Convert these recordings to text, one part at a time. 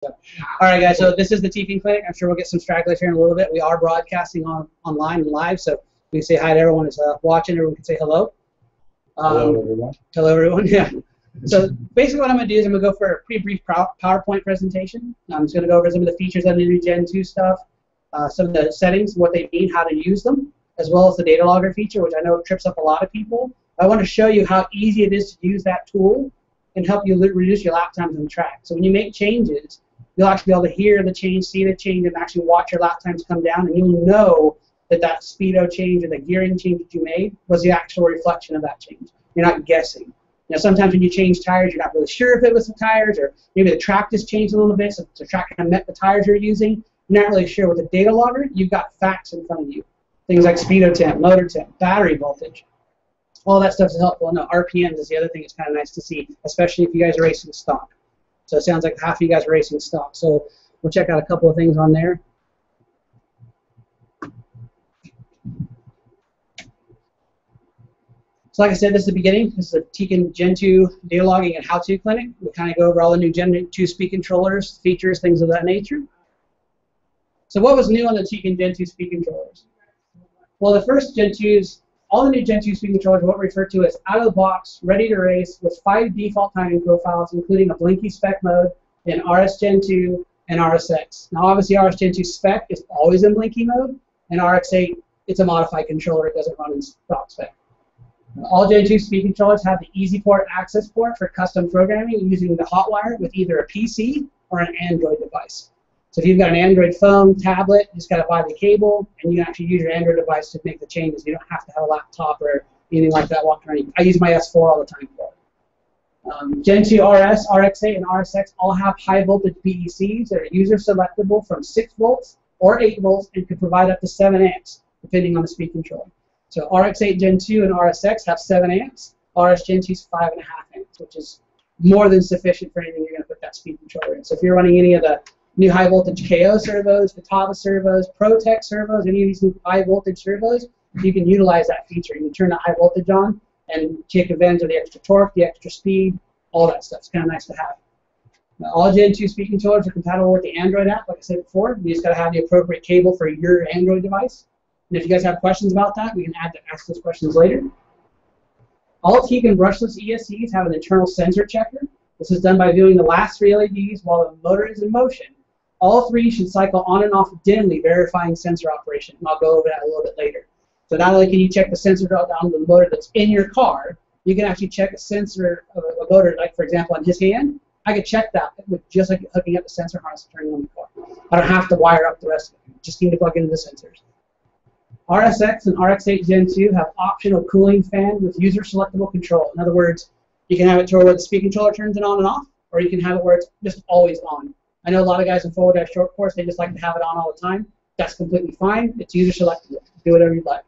So, all right, guys, so this is the Tekin Clinic. I'm sure we'll get some stragglers here in a little bit. We are broadcasting online and live, so we can say hi to everyone who's watching. Everyone can say hello. Hello, everyone. Hello, everyone. Yeah. So basically what I'm going to do is I'm going to go for a pretty brief PowerPoint presentation. I'm just going to go over some of the features of the new Gen 2 stuff, some of the settings, what they mean, how to use them, as well as the data logger feature, which I know trips up a lot of people. I want to show you how easy it is to use that tool and help you reduce your lap times on the track. So when you make changes, you'll actually be able to hear the change, see the change, and actually watch your lap times come down, and you'll know that that speedo change or the gearing change that you made was the actual reflection of that change. You're not guessing. Now, sometimes when you change tires, you're not really sure if it was the tires, or maybe the track just changed a little bit, so the track kind of met the tires you're using. You're not really sure. With the data logger, you've got facts in front of you. Things like speedo temp, motor temp, battery voltage. All that stuff is helpful. No, RPMs is the other thing that's kind of nice to see, especially if you guys are racing stock. So it sounds like half of you guys are racing stock. So we'll check out a couple of things on there. So like I said, this is the beginning. This is a Tekin Gen 2 data logging and how-to clinic. We kind of go over all the new Gen 2 speed controllers, features, things of that nature. So what was new on the Tekin Gen 2 speed controllers? Well, the first Gen 2s, all the new Gen 2 speed controllers are what we refer to as out-of-the-box, ready to race with 5 default timing profiles, including a blinky spec mode in RS Gen 2 and RSX. Now, obviously, RS Gen 2 spec is always in blinky mode, and RX8, it's a modified controller. It doesn't run in stock spec. All Gen 2 speed controllers have the Easy Port access port for custom programming using the hotwire with either a PC or an Android device. So if you've got an Android phone, tablet, you just got to buy the cable, and you can actually use your Android device to make the changes. You don't have to have a laptop or anything like that walking around. I use my S4 all the time for it. Gen 2 RS, RX8, and RSX all have high voltage BECs that are user selectable from 6 volts or 8 volts and can provide up to 7 amps, depending on the speed controller. So RX8 Gen 2 and RSX have 7 amps. RS Gen 2 is 5.5 amps, which is more than sufficient for anything you're going to put that speed controller in. So if you're running any of the new high voltage KO servos, Vitava servos, ProTech servos, any of these new high voltage servos, you can utilize that feature. You can turn the high voltage on and take advantage of the extra torque, the extra speed, all that stuff. It's kind of nice to have. Now, all Gen 2 speed controllers are compatible with the Android app, like I said before. You just got to have the appropriate cable for your Android device. And if you guys have questions about that, we can ask those questions later. All Tekin brushless ESCs have an internal sensor checker. This is done by viewing the last 3 LEDs while the motor is in motion. All 3 should cycle on and off dimly, verifying sensor operation. And I'll go over that a little bit later. So not only can you check the sensor down to the motor that's in your car, you can actually check a sensor of a motor, like for example on his hand. I could check that with just like hooking up the sensor harness and turning on the car. I don't have to wire up the rest of it. Just need to plug into the sensors. RSX and RX8 Gen 2 have optional cooling fan with user selectable control. In other words, you can have it to where the speed controller turns it on and off, or you can have it where it's just always on. I know a lot of guys in forward dash short course, they just like to have it on all the time. That's completely fine. It's user selectable. Do whatever you'd like.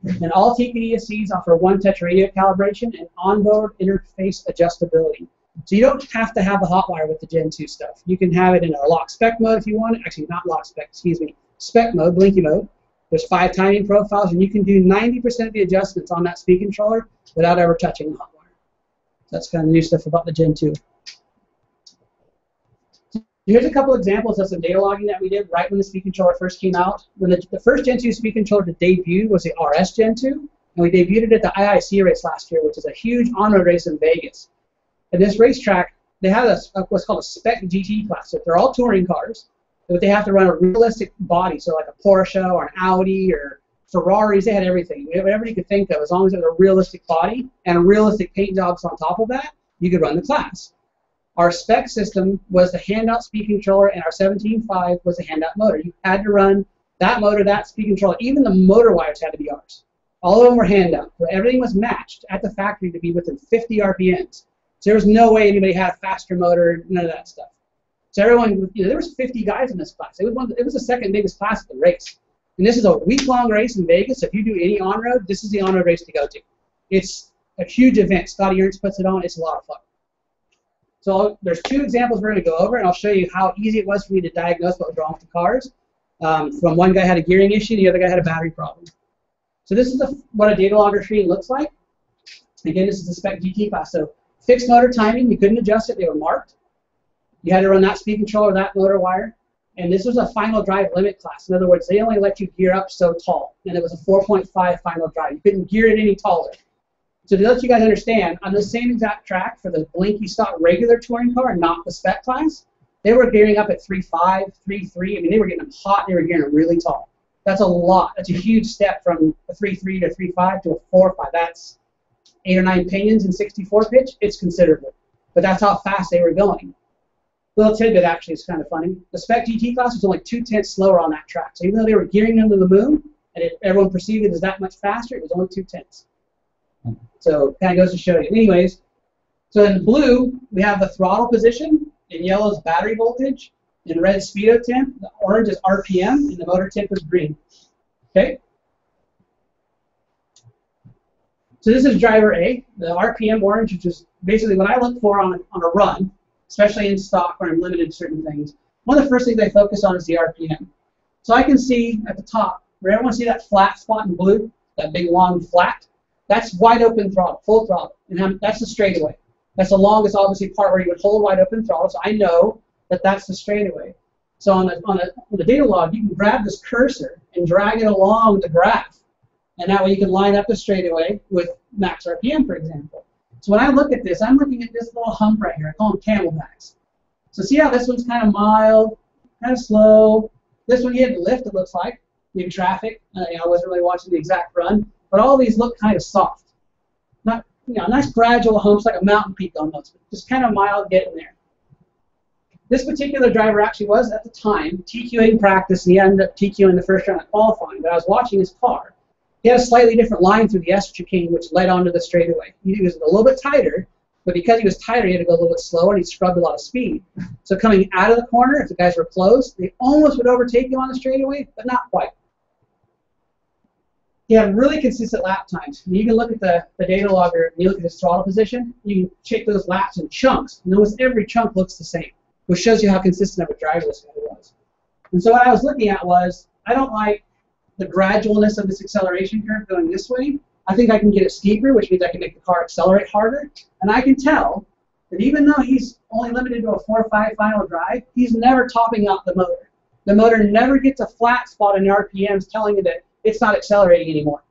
And all Tekin ESCs offer one-touch radio calibration and onboard interface adjustability. So you don't have to have the hotwire with the Gen 2 stuff. You can have it in a lock spec mode if you want it. Actually, not lock spec, excuse me. Spec mode, blinky mode. There's 5 timing profiles, and you can do 90% of the adjustments on that speed controller without ever touching the hotwire. That's kind of new stuff about the Gen 2. Here's a couple examples of some data logging that we did right when the speed controller first came out. When the first Gen 2 speed controller to debut was the RS Gen 2, and we debuted it at the IIC race last year, which is a huge on-road race in Vegas. At this racetrack, they had what's called a spec GT class. So they're all touring cars, but they have to run a realistic body, so like a Porsche or an Audi or Ferraris. They had everything, whatever you could think of. As long as it was a realistic body and realistic paint jobs on top of that, you could run the class. Our spec system was the handout speed controller, and our 17.5 was the handout motor. You had to run that motor, that speed controller. Even the motor wires had to be ours. All of them were handout. So everything was matched at the factory to be within 50 RPMs. So there was no way anybody had a faster motor, none of that stuff. So everyone, there was 50 guys in this class. It was the second biggest class of the race. And this is a week-long race in Vegas. If you do any on-road, this is the on-road race to go to. It's a huge event. Scotty Ernst puts it on. It's a lot of fun. So there's 2 examples we're going to go over, and I'll show you how easy it was for me to diagnose what was wrong with the cars. From one guy had a gearing issue, the other guy had a battery problem. So this is what a data logger screen looks like. Again, this is the spec GT class. So fixed motor timing, you couldn't adjust it. They were marked. You had to run that speed controller, that motor wire, and this was a final drive limit class. In other words, they only let you gear up so tall, and it was a 4.5 final drive. You couldn't gear it any taller. So to let you guys understand, on the same exact track for the blinky stock regular touring car, not the spec class, they were gearing up at 3.5, 3.3. I mean, they were getting them hot. They were gearing them really tall. That's a lot. That's a huge step from a 3.3 to 3.5 to a 4.5. That's 8 or 9 pinions in 64 pitch. It's considerable. But that's how fast they were going. Little tidbit actually is kind of funny. The spec GT class was only 2/10 slower on that track. So even though they were gearing them to the moon, and everyone perceived it as that much faster, it was only 2/10. So kind of goes to show you. Anyways, so in blue, we have the throttle position. In yellow is battery voltage. In red, speedo temp. The orange is RPM, and the motor temp is green. Okay? So this is driver A, the RPM orange, which is basically what I look for on a run, especially in stock where I'm limited to certain things. One of the first things I focus on is the RPM. So I can see at the top, where everyone see that flat spot in blue, that big long flat? That's wide open throttle, full throttle, and that's the straightaway. That's the longest, obviously, part where you would hold wide open throttle, so I know that that's the straightaway. So on the data log, you can grab this cursor and drag it along the graph, and that way you can line up the straightaway with max RPM, for example. So when I look at this, I'm looking at this little hump right here. I call them camelbacks. So see how this one's kind of mild, kind of slow. This one he had to lift, it looks like, in traffic. I wasn't really watching the exact run. But all these look kind of soft. Not, nice gradual humps like a mountain peak almost. Just kind of mild getting there. This particular driver actually was, at the time, TQing practice, and he ended up TQing the first round of qualifying. But I was watching his car. He had a slightly different line through the S chicane, which led onto the straightaway. He was a little bit tighter, but because he was tighter, he had to go a little bit slower, and he scrubbed a lot of speed. So coming out of the corner, if the guys were close, they almost would overtake him on the straightaway, but not quite. He had really consistent lap times. And you can look at the data logger, and you look at his throttle position, you can check those laps in chunks. And almost every chunk looks the same, which shows you how consistent of a driver this guy was. And so what I was looking at was, I don't like the gradualness of this acceleration curve going this way. I think I can get it steeper, which means I can make the car accelerate harder. And I can tell that even though he's only limited to a 4.5 final drive, he's never topping out the motor. The motor never gets a flat spot in the RPMs telling you that it's not accelerating anymore.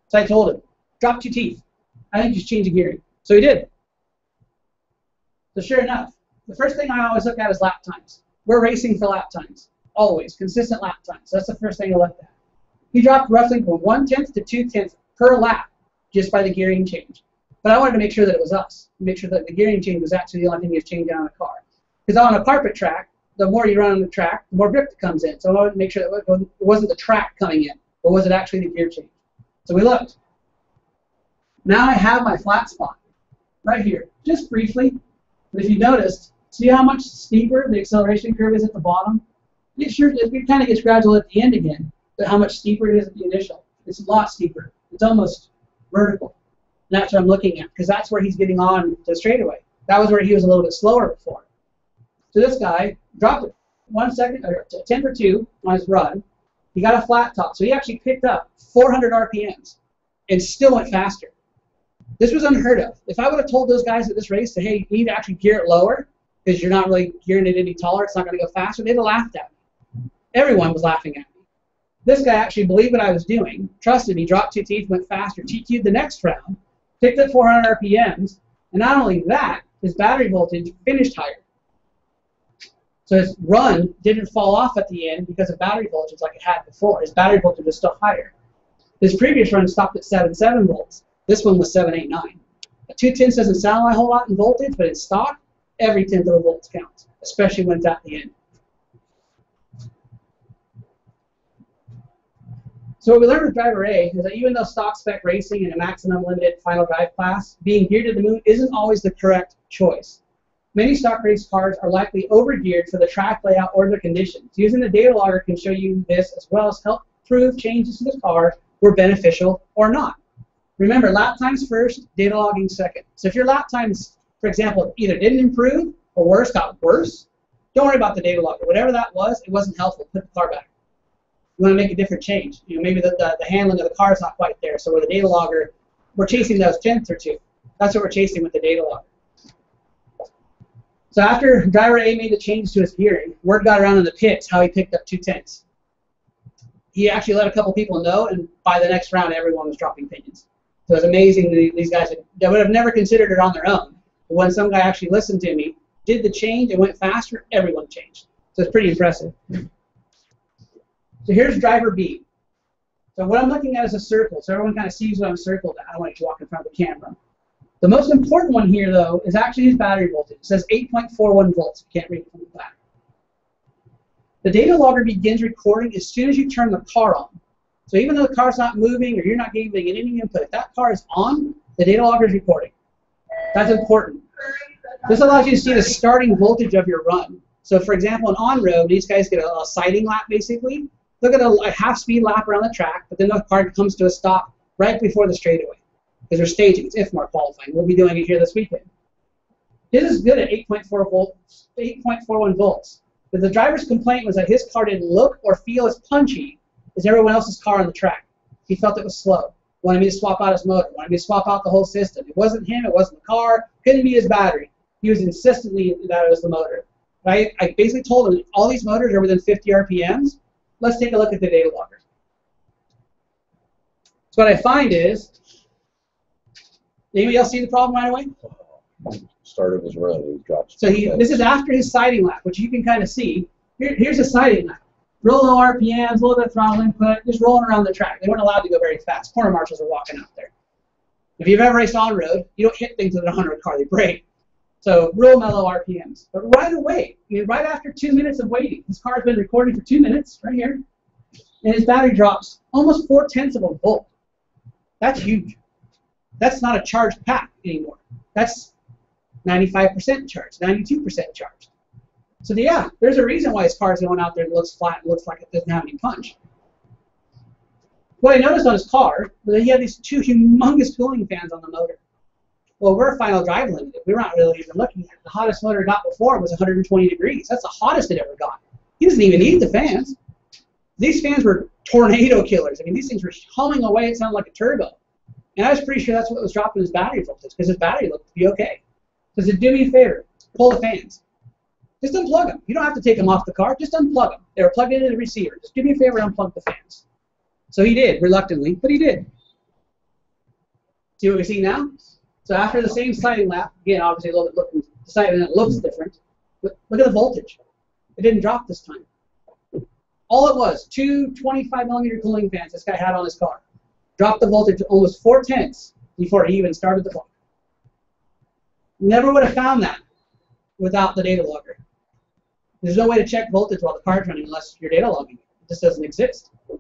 So I told him, drop 2 teeth. I think just change the gearing. So he did. So sure enough, the first thing I always look at is lap times. We're racing for lap times. Always. Consistent lap times. So that's the first thing I looked at. He dropped roughly from 1/10 to 2/10 per lap just by the gearing change. But I wanted to make sure that it was us. Make sure that the gearing change was actually the only thing he was changing on a car. Because on a carpet track, the more you run on the track, the more grip comes in. So I wanted to make sure that it wasn't the track coming in, but was it actually the gear change. So we looked. Now I have my flat spot right here, just briefly. But if you noticed, see how much steeper the acceleration curve is at the bottom? It kind of gets gradual at the end again, but how much steeper it is at the initial. It's a lot steeper. It's almost vertical. And that's what I'm looking at, because that's where he's getting on to the straightaway. That was where he was a little bit slower before. So this guy dropped it 1 second, or 10 for 2 on his run. He got a flat top, so he actually picked up 400 RPMs and still went faster. This was unheard of. If I would have told those guys at this race that, hey, you need to actually gear it lower because you're not really gearing it any taller, it's not going to go faster, they'd have laughed at me. Everyone was laughing at me. This guy actually believed what I was doing, trusted me, dropped 2 teeth, went faster, TQ'd the next round, picked up 400 RPMs, and not only that, his battery voltage finished higher. So his run didn't fall off at the end because of battery voltage like it had before. His battery voltage was still higher. His previous run stopped at 7.7 volts. This one was 7.89. A 2/10 doesn't sound like a whole lot in voltage, but in stock, every 10th of a volt counts, especially when it's at the end. So what we learned with driver A is that even though stock spec racing in a maximum limited final drive class, being geared to the moon isn't always the correct choice. Many stock race cars are likely over-geared for the track layout or the conditions. Using the data logger can show you this, as well as help prove changes to the car were beneficial or not. Remember, lap times first, data logging second. So if your lap times, for example, either didn't improve or worse, got worse, don't worry about the data logger. Whatever that was, it wasn't helpful. Put the car back. You want to make a different change. Maybe the handling of the car is not quite there. So with the data logger, we're chasing those 10th or 2. That's what we're chasing with the data logger. So after driver A made the change to his gearing, word got around in the pits how he picked up 2/10. He actually let a couple people know, and by the next round, everyone was dropping pinions. So it was amazing that these guys that would have never considered it on their own. But when some guy actually listened to me, did the change, and went faster, everyone changed. So it's pretty impressive. So here's driver B. So what I'm looking at is a circle, so everyone kind of sees what I'm circled at. I don't want to walk in front of the camera. The most important one here, though, is actually his battery voltage. It says 8.41 volts. You can't read it from the back. The data logger begins recording as soon as you turn the car on. So even though the car's not moving or you're not giving it any input, if that car is on, the data logger is recording. That's important. This allows you to see the starting voltage of your run. So for example, in on-road, these guys get a sighting lap, basically. Look at a half-speed lap around the track, but then the car comes to a stop right before the straightaway. Because they're staging. It's IFMAR qualifying. We'll be doing it here this weekend. This is good at 8.41 volts. But the driver's complaint was that his car didn't look or feel as punchy as everyone else's car on the track. He felt it was slow. Wanted me to swap out his motor. Wanted me to swap out the whole system. It wasn't him. It wasn't the car. Couldn't be his battery. He was insistently that it was the motor. I basically told him all these motors are within 50 RPMs. Let's take a look at the data logger. So what I find is, anybody else see the problem right away? Started his run, he dropped. So this is after his sighting lap, which you can kind of see. Here's a sighting lap. Real low RPMs, a little bit of throttle input, just rolling around the track. They weren't allowed to go very fast. Corner marshals are walking out there. If you've ever raced on-road, you don't hit things with a 100 car, they break. So real mellow RPMs. But right away, right after 2 minutes of waiting, this car's been recording for 2 minutes, right here, and his battery drops almost 0.4 of a volt. That's huge. That's not a charged pack anymore. That's 95% charged, 92% charged. So yeah, there's a reason why his car's going out there and looks flat and looks like it doesn't have any punch. What I noticed on his car was that he had these two humongous cooling fans on the motor. Well, we're final drive limited. We're not really even looking at it. The hottest motor it got before was 120 degrees. That's the hottest it ever got. He doesn't even need the fans. These fans were tornado killers. I mean, these things were humming away. It sounded like a turbo. And I was pretty sure that's what was dropping his battery voltage, because his battery looked to be okay. So he said, do me a favor, pull the fans. Just unplug them. You don't have to take them off the car. Just unplug them. They were plugged into the receiver. Just do me a favor and unplug the fans. So he did, reluctantly, but he did. See what we see now? So after the same sighting lap, again, obviously a little bit looking, deciding it looks different, but look at the voltage. It didn't drop this time. All it was, two 25mm cooling fans this guy had on his car. Dropped the voltage to almost 0.4 before he even started the clock. Never would have found that without the data logger. There's no way to check voltage while the car's running unless you're data logging it. It just doesn't exist. So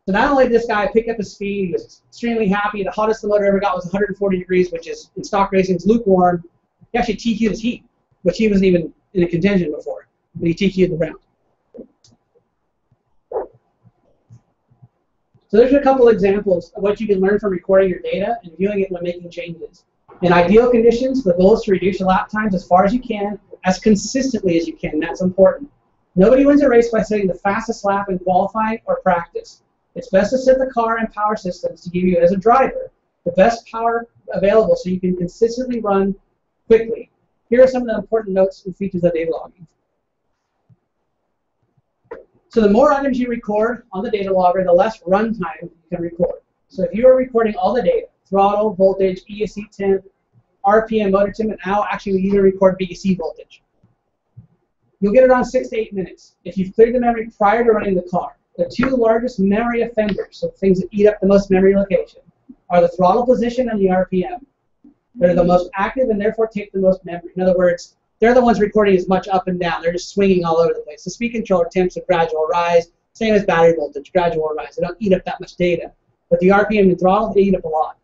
not only did this guy pick up his speed, he was extremely happy. The hottest the motor ever got was 140 degrees, which is, in stock racing, is lukewarm. He actually TQ'd his heat, which he wasn't even in a contention before, but he TQ'd the round. So there's a couple examples of what you can learn from recording your data and viewing it when making changes. In ideal conditions, the goal is to reduce your lap times as far as you can, as consistently as you can. That's important. Nobody wins a race by setting the fastest lap in qualifying or practice. It's best to set the car and power systems to give you, as a driver, the best power available so you can consistently run quickly. Here are some of the important notes and features of data logging. So the more items you record on the data logger, the less run time you can record. So if you are recording all the data, throttle, voltage, ESC temp, RPM, motor temp, and now actually we even record VEC voltage. You'll get around 6 to 8 minutes if you've cleared the memory prior to running the car. The two largest memory offenders, so things that eat up the most memory location, are the throttle position and the RPM. They're the most active and therefore take the most memory. In other words, they're the ones recording as much up and down. They're just swinging all over the place. The speed controller temps a gradual rise, same as battery voltage, gradual rise. They don't eat up that much data. But the RPM and throttle, they eat up a lot.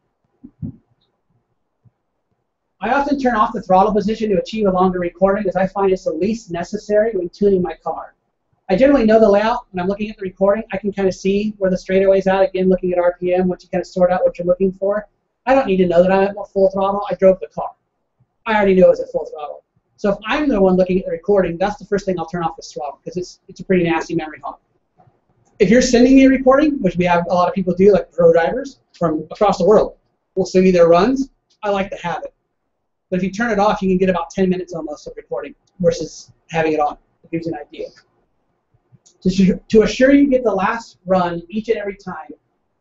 I often turn off the throttle position to achieve a longer recording because I find it's the least necessary when tuning my car. I generally know the layout. When I'm looking at the recording, I can kind of see where the straightaway's at. Again, looking at RPM, once you kind of sort out what you're looking for. I don't need to know that I'm at full throttle. I drove the car. I already know it's at full throttle. So if I'm the one looking at the recording, that's the first thing I'll turn off the throttle because it's a pretty nasty memory hog. If you're sending me a recording, which we have a lot of people do, like pro drivers from across the world, will send me their runs, I like to have it. But if you turn it off, you can get about 10 minutes almost of recording versus having it on. It gives you an idea. To assure you get the last run each and every time,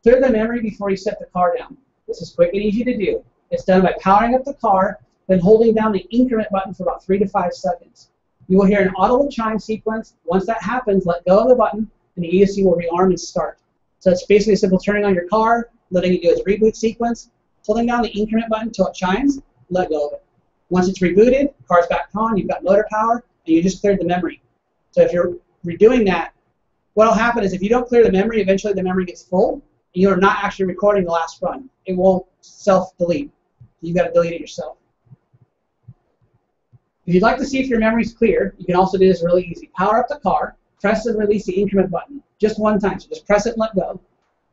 clear the memory before you set the car down. This is quick and easy to do. It's done by powering up the car, then holding down the increment button for about 3 to 5 seconds. You will hear an audible chime sequence. Once that happens, let go of the button, and the ESC will rearm and start. So it's basically simple turning on your car, letting it do its reboot sequence, holding down the increment button until it chimes, let go of it. Once it's rebooted, car's back on, you've got motor power, and you just cleared the memory. So if you're redoing that, what will happen is if you don't clear the memory, eventually the memory gets full, and you're not actually recording the last run. It won't self-delete. You've got to delete it yourself. If you'd like to see if your memory's clear, you can also do this really easy. Power up the car, press and release the increment button just one time. So just press it and let go.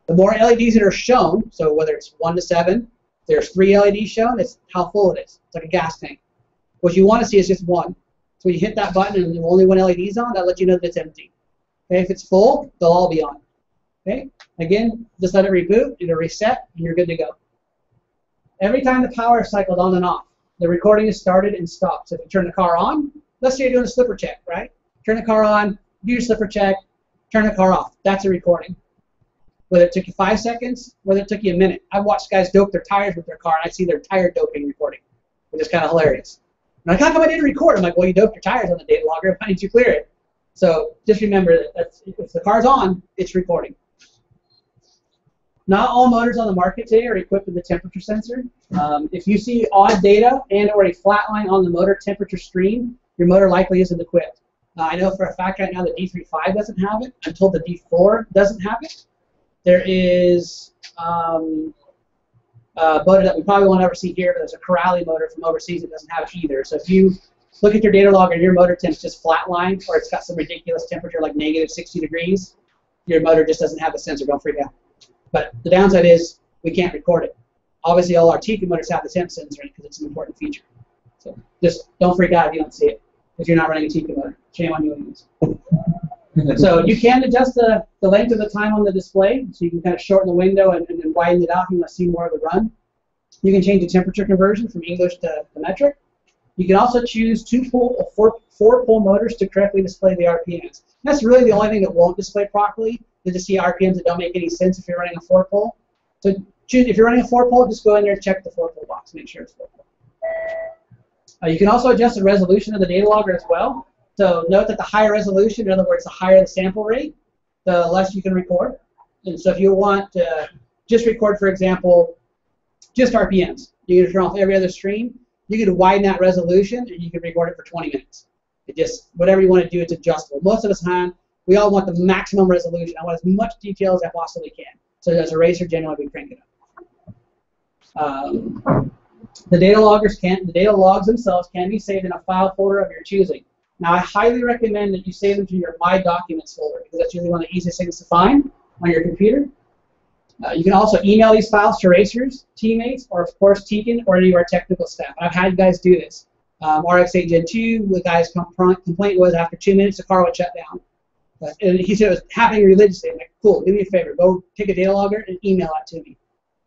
The more LEDs that are shown, so whether it's 1 to 7, there's 3 LEDs shown, it's how full it is. It's like a gas tank. What you want to see is just 1. So when you hit that button and only 1 LED is on, that lets you know that it's empty. Okay, if it's full, they'll all be on. Okay, again, just let it reboot, it'll reset, and you're good to go. Every time the power is cycled on and off, the recording is started and stopped. So if you turn the car on, let's say you're doing a slipper check, right? Turn the car on, do your slipper check, turn the car off. That's a recording. Whether it took you 5 seconds, whether it took you a minute. I've watched guys dope their tires with their car, and I see their tire doping recording, which is kind of hilarious. And like, how come I didn't record? I'm like, well, you doped your tires on the data logger. Why didn't you clear it? So just remember that if the car's on, it's recording. Not all motors on the market today are equipped with a temperature sensor. If you see odd data and or a flat line on the motor temperature screen, your motor likely isn't equipped. I know for a fact right now the D35 doesn't have it. I'm told the D4 doesn't have it. There is a motor that we probably won't ever see here, but there's a Corrali motor from overseas that doesn't have it either. So if you look at your data log and your motor temp's just flatline, or it's got some ridiculous temperature like negative 60 degrees, your motor just doesn't have the sensor. Don't freak out. But the downside is we can't record it. Obviously, all our Tekin motors have the temp sensor in it because it's an important feature. So just don't freak out if you don't see it, if you're not running a Tekin motor. Shame on you. So you can adjust the length of the time on the display, so you can kind of shorten the window and widen it out if you want to see more of the run. You can change the temperature conversion from English to metric. You can also choose 2-pole or 4-pole motors to correctly display the RPMs. That's really the only thing that won't display properly, is to see RPMs that don't make any sense if you're running a 4-pole. So choose, if you're running a 4-pole, just go in there and check the 4-pole box, make sure it's 4-pole. You can also adjust the resolution of the data logger as well. So note that the higher resolution, in other words, the higher the sample rate, the less you can record. And so if you want to just record, for example, just RPMs, you can turn off every other stream. You can widen that resolution, and you can record it for 20 minutes. It just, whatever you want to do, it's adjustable. Most of the time, we all want the maximum resolution. I want as much detail as I possibly can. So as a racer, generally, we crank it up. The data logs themselves can be saved in a file folder of your choosing. Now, I highly recommend that you save them to your My Documents folder, because that's usually one of the easiest things to find on your computer. You can also email these files to racers, teammates, or of course Tekin or any of our technical staff. I've had guys do this. RX-8 Gen 2, the guy's complaint was after 2 minutes the car would shut down. And he said it was happening religiously. I'm like, cool, do me a favor, go take a data logger and email that to me.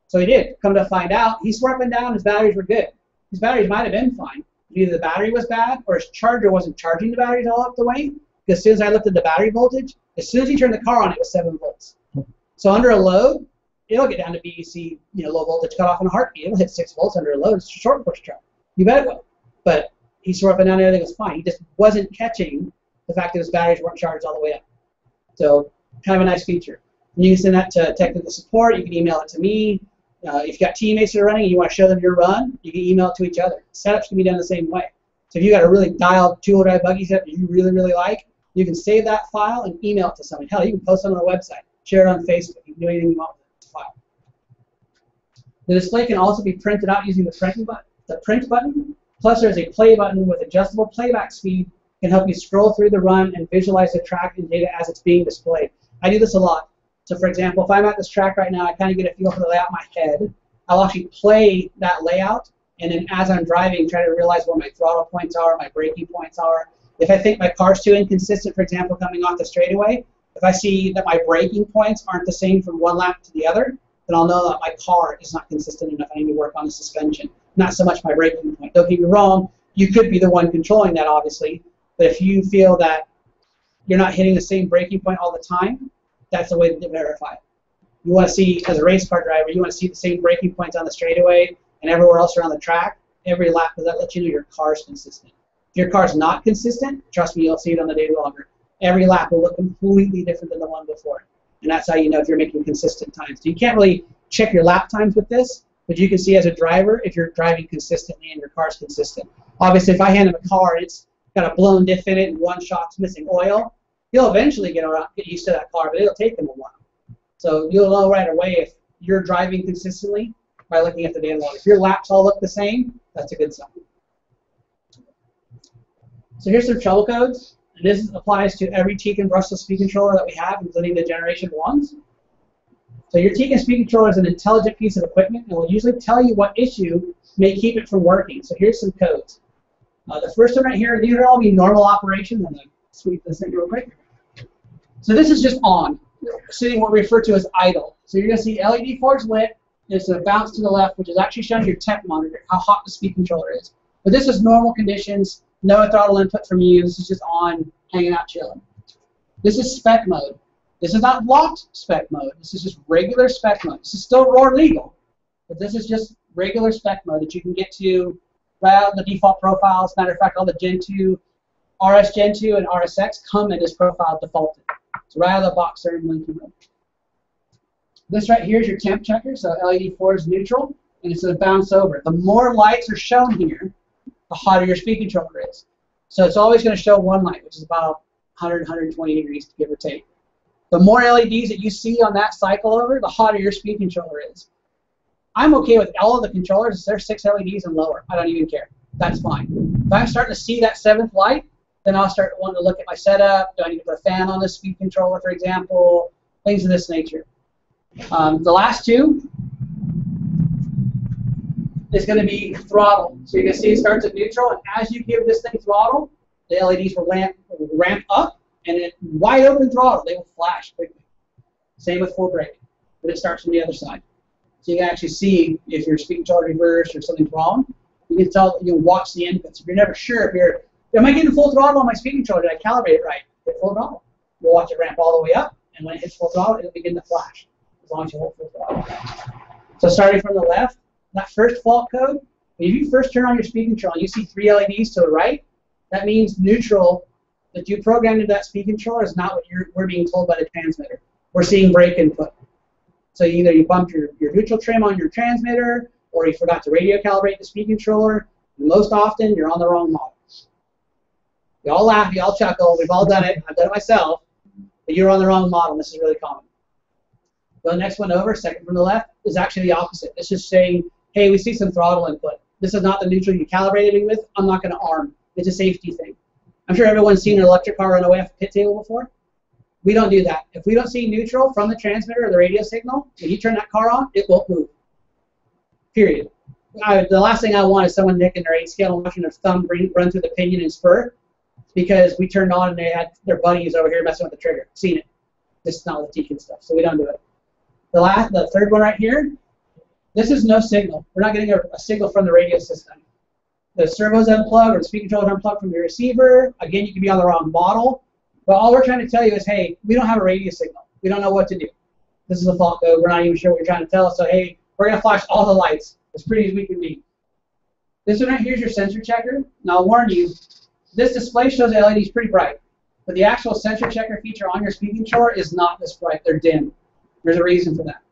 So he did. Come to find out, he swore up and down his batteries were good. His batteries might have been fine. Either the battery was bad or his charger wasn't charging the batteries all up the way. Because as soon as I lifted the battery voltage, as soon as he turned the car on, it was 7 volts. So under a load, it'll get down to BEC, low voltage cutoff in a heartbeat. It'll hit 6 volts under a load. It's a short push truck. You bet it will. But he swore up and down everything was fine. He just wasn't catching the fact that his batteries weren't charged all the way up. So kind of a nice feature. And you can send that to technical support. You can email it to me. If you've got teammates that are running and you want to show them your run, you can email it to each other. Setups can be done the same way. So if you've got a really dialed two-wheel drive buggy setup that you really, really like, you can save that file and email it to somebody. Hell, you can post it on a website, share it on Facebook. You can do anything you want with the file. The display can also be printed out using the print button. Plus, there's a play button with adjustable playback speed. Can help you scroll through the run and visualize the track and data as it's being displayed. I do this a lot. So for example, if I'm at this track right now, I kind of get a feel for the layout in my head. I'll actually play that layout, and then as I'm driving, try to realize where my throttle points are, my braking points are. If I think my car's too inconsistent, for example, coming off the straightaway, if I see that my braking points aren't the same from one lap to the other, then I'll know that my car is not consistent enough. I need to work on the suspension. not so much my braking point. Don't get me wrong, you could be the one controlling that, obviously, but if you feel that you're not hitting the same braking point all the time, that's the way to verify it. You want to see, as a race car driver, you want to see the same braking points on the straightaway and everywhere else around the track every lap, because that lets you know your car's consistent. If your car's not consistent, trust me, you'll see it on the data logger. Every lap will look completely different than the one before. And that's how you know if you're making consistent times. So you can't really check your lap times with this, but you can see as a driver if you're driving consistently and your car's consistent. Obviously, if I hand him a car and it's got a blown diff in it and one shock's missing oil, he'll eventually get used to that car, but it'll take him a while. So you'll know right away if you're driving consistently by looking at the data log. If your laps all look the same, that's a good sign. So here's some trouble codes. And this applies to every Tekin brushless speed controller that we have, including the Generation 1s. So your Tekin speed controller is an intelligent piece of equipment and will usually tell you what issue may keep it from working. So here's some codes. The first one right here, these are all be normal operations. I'm going to sweep this thing real quick. So this is just on, sitting what we refer to as idle. So you're going to see LED 4 is lit, and it's going to bounce to the left, which is actually showing your temp monitor, how hot the speed controller is. But this is normal conditions, no throttle input from you. This is just on, hanging out, chilling. This is spec mode. This is not locked spec mode. This is just regular spec mode. This is still roar legal, but this is just regular spec mode that you can get to right out of the default profiles. Matter of fact, all the Gen 2, RS Gen 2 and RSX come in this profile defaulted. So right out of the box, they're in blinking mode. This right here is your temp checker. So LED 4 is neutral, and it's going to bounce over. The more lights are shown here, the hotter your speed controller is. So it's always going to show one light, which is about 100, 120 degrees, give or take. The more LEDs that you see on that cycle over, the hotter your speed controller is. I'm okay with all of the controllers. If there's 6 LEDs and lower, I don't even care. That's fine. If I'm starting to see that 7th light, then I'll start wanting to look at my setup. Do I need to put a fan on this speed controller, for example? Things of this nature. The last two is going to be throttle. So you're going to see it starts at neutral, and as you give this thing throttle, the LEDs will ramp up, and at wide open throttle, they will flash quickly. Same with full brake, but it starts from the other side. So you can actually see if your speed controller reversed or something's wrong. You can tell, you can watch the inputs. If you're never sure if you're, am I getting full throttle on my speed controller? Did I calibrate it right? Hit full throttle. You'll watch it ramp all the way up, and when it hits full throttle, it'll begin to flash, as long as you hold full throttle. So starting from the left, that first fault code, if you first turn on your speed control and you see 3 LEDs to the right, that means neutral that you programmed into that speed controller is not what we're being told by the transmitter. We're seeing brake input. So either you bumped your neutral trim on your transmitter, or you forgot to radio calibrate the speed controller. And most often, you're on the wrong model. You all laugh, you all chuckle, we've all done it, I've done it myself, but you're on the wrong model. This is really common. The next one over, second from the left, is actually the opposite. It's just saying, hey, we see some throttle input. This is not the neutral you calibrated me with. I'm not going to arm. It's a safety thing. I'm sure everyone's seen an electric car run away off a pit table before. We don't do that. If we don't see neutral from the transmitter or the radio signal, when you turn that car on, it won't move. Period. The last thing I want is someone nicking their 8 scale and watching their thumb run through the pinion and spur because we turned on and they had their buddies over here messing with the trigger. Seen it. This is not the Tekin stuff, so we don't do it. The third one right here, this is no signal. We're not getting a signal from the radio system. The servo's unplugged or the speed controller is unplugged from the receiver. Again, you can be on the wrong model. But all we're trying to tell you is, hey, we don't have a radio signal. We don't know what to do. This is a fault code. We're not even sure what you're trying to tell us. So, hey, we're going to flash all the lights as pretty as we can be. This one right here is your sensor checker. Now, I'll warn you, this display shows the LEDs pretty bright. But the actual sensor checker feature on your speed controller is not this bright. They're dim. There's a reason for that.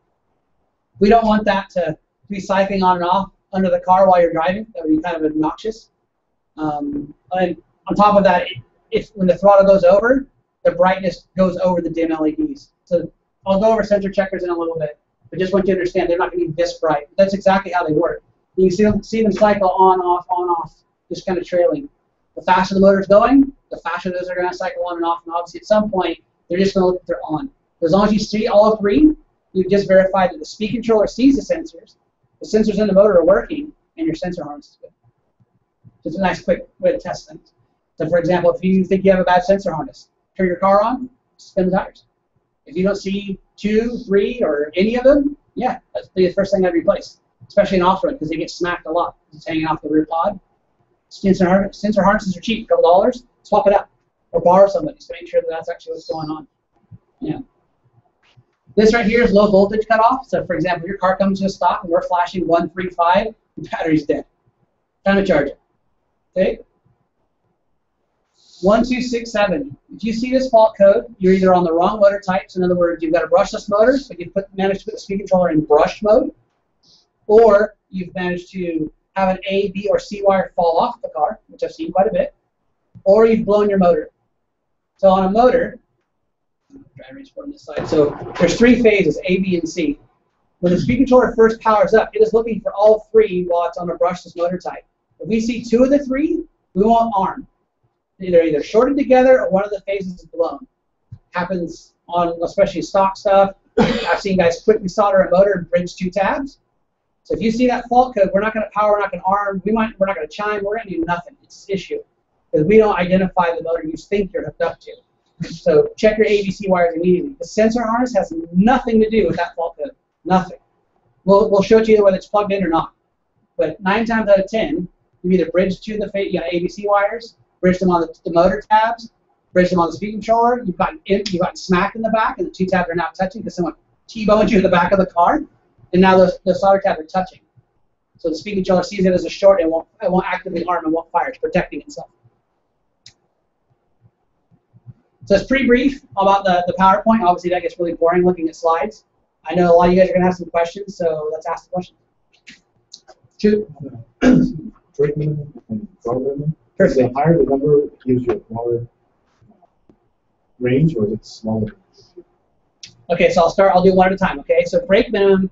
We don't want that to be cycling on and off under the car while you're driving. That would be kind of obnoxious. And on top of that, when the throttle goes over, the brightness goes over the dim LEDs. So I'll go over sensor checkers in a little bit, but just want you to understand they're not going to be this bright. That's exactly how they work. You can see them cycle on, off, just kind of trailing. The faster the motor's going, the faster those are going to cycle on, and obviously at some point, they're just going to look like they're on. As long as you see all 3, you've just verified that the speed controller sees the sensors in the motor are working, and your sensor harness is good. Just a nice quick way to test things. So for example, if you think you have a bad sensor harness, turn your car on, spin the tires. If you don't see 2, 3, or any of them, yeah, that's the first thing I'd replace. especially in off-road because they get smacked a lot. It's hanging off the rear pod. Sensor harnesses are cheap, a couple dollars. Swap it out or borrow somebody's to make sure that that's actually what's going on. Yeah. This right here is low voltage cutoff. So, for example, your car comes to a stop and we're flashing 135, the battery's dead. Time to charge it. Okay? 1267. If you see this fault code, you're either on the wrong motor types. In other words, you've got a brushless motor, but you've managed to put the speed controller in brush mode, or you've managed to have an A, B, or C wire fall off the car, which I've seen quite a bit, or you've blown your motor. So on a motor, try to reach from this side. So there's 3 phases, A, B, and C. When the speed controller first powers up, it is looking for all 3 while it's on a brushless motor type. If we see 2 of the 3, we want arm. They're either shorted together or one of the phases is blown. Happens on especially stock stuff. I've seen guys quickly solder a motor and bridge 2 tabs. So if you see that fault code, we're not going to power, we're not going to arm, we're not going to chime, we're going to do nothing. It's an issue because we don't identify the motor you think you're hooked up to. So check your ABC wires immediately. The sensor harness has nothing to do with that fault code. Nothing. We'll show it to you whether it's plugged in or not. But 9 times out of 10, you either bridge to the ABC wires, bridge them on the motor tabs, bridge them on the speed controller. You've gotten smacked in the back, and the 2 tabs are now touching because someone T-boned you in the back of the car, and now the solder tabs are touching. So the speed controller sees it as a short and won't actively arm and won't fire. It's protecting itself. So it's pretty brief about the PowerPoint. Obviously, that gets really boring looking at slides. I know a lot of you guys are going to have some questions, so let's ask the questions. Shoot. Brake minimum and throttle minimum. Perfect. The higher the number gives you a smaller range, or is it smaller? Okay, so I'll do one at a time, okay? So brake minimum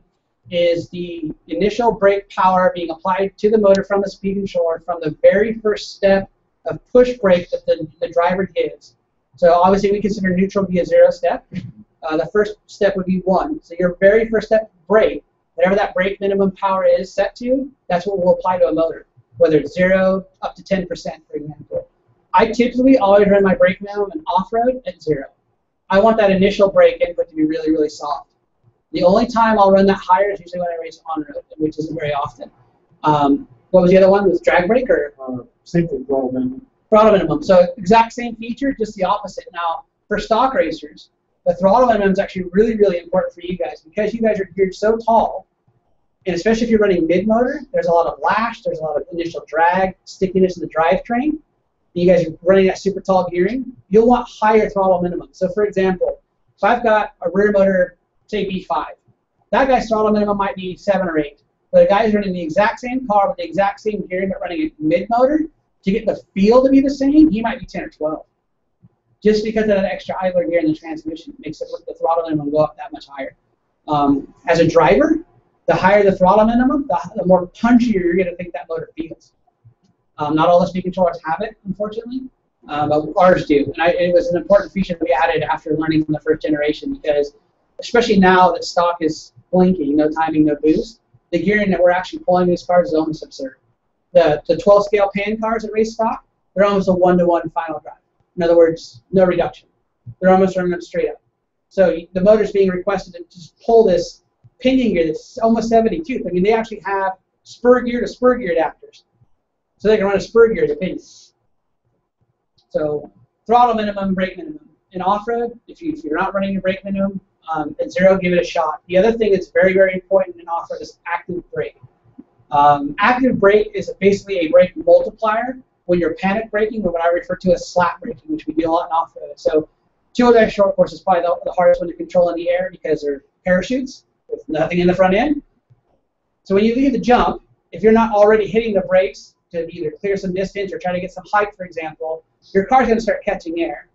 is the initial brake power being applied to the motor from the speed controller from the very first step of push brake that the driver gives. So obviously we consider neutral to be a 0 step. The first step would be 1. So your very first step brake, whatever that brake minimum power is set to, that's what we'll apply to a motor, whether it's 0 up to 10%, for example. I typically always run my brake minimum in off-road at 0. I want that initial brake input to be really, really soft. The only time I'll run that higher is usually when I race on-road, which isn't very often. What was the other one? Was drag brake or? Same thing, throttle minimum. Throttle minimum. So exact same feature, just the opposite. Now, for stock racers, the throttle minimum is actually really, really important for you guys because you guys are geared so tall, and especially if you're running mid-motor, there's a lot of lash, there's a lot of initial drag, stickiness in the drivetrain. You guys are running that super tall gearing, you'll want higher throttle minimum. So for example, if I've got a rear motor, say B5, that guy's throttle minimum might be 7 or 8. But a guy who's running the exact same car with the exact same gearing but running a mid-motor, to get the feel to be the same, he might be 10 or 12. Just because of that extra idler gear in the transmission makes the throttle minimum go up that much higher. As a driver, the higher the throttle minimum, the more punchier you're going to think that motor feels. Not all the speed controllers have it, unfortunately, but ours do. And it was an important feature that we added after learning from the first generation because, especially now that stock is blinking, no timing, no boost, the gearing that we're actually pulling these cars is almost absurd. The 12-scale pan cars that race stock, they're almost a 1-to-1 final drive. In other words, no reduction. They're almost running them straight up. So the motor's being requested to just pull this pinion gear that's almost 70 tooth. I mean, they actually have spur gear to spur gear adapters. So they can run a spur gear as a pinion. So throttle minimum, brake minimum. In off-road, if you're not running your brake minimum, at 0, give it a shot. The other thing that's very, very important in off-road is active brake. Active brake is basically a brake multiplier when you're panic braking, or what I refer to as slap braking, which we do a lot in off-road. So two-wheel drive short course is probably the hardest one to control in the air because they're parachutes with nothing in the front end. So when you leave the jump, if you're not already hitting the brakes to either clear some distance or try to get some height, for example, your car's going to start catching air.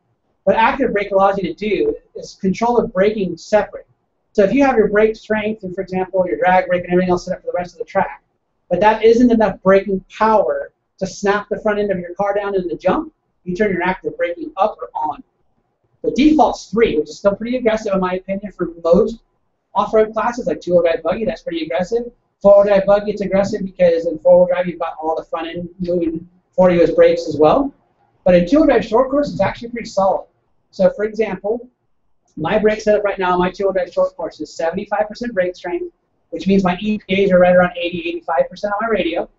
What active brake allows you to do is control the braking separate. So if you have your brake strength and, for example, your drag brake and everything else set up for the rest of the track, but that isn't enough braking power to snap the front end of your car down in the jump, you turn your active braking up or on. The default's 3, which is still pretty aggressive in my opinion for most off-road classes, like two-wheel drive buggy, that's pretty aggressive. Four-wheel drive buggy, it's aggressive because in four-wheel drive you've got all the front end moving for you as brakes as well. But in two-wheel drive short course, it's actually pretty solid. So for example, my brake setup right now, my two-wheel drive short course is 75% brake strength, which means my EPAs are right around 80, 85% on my radio.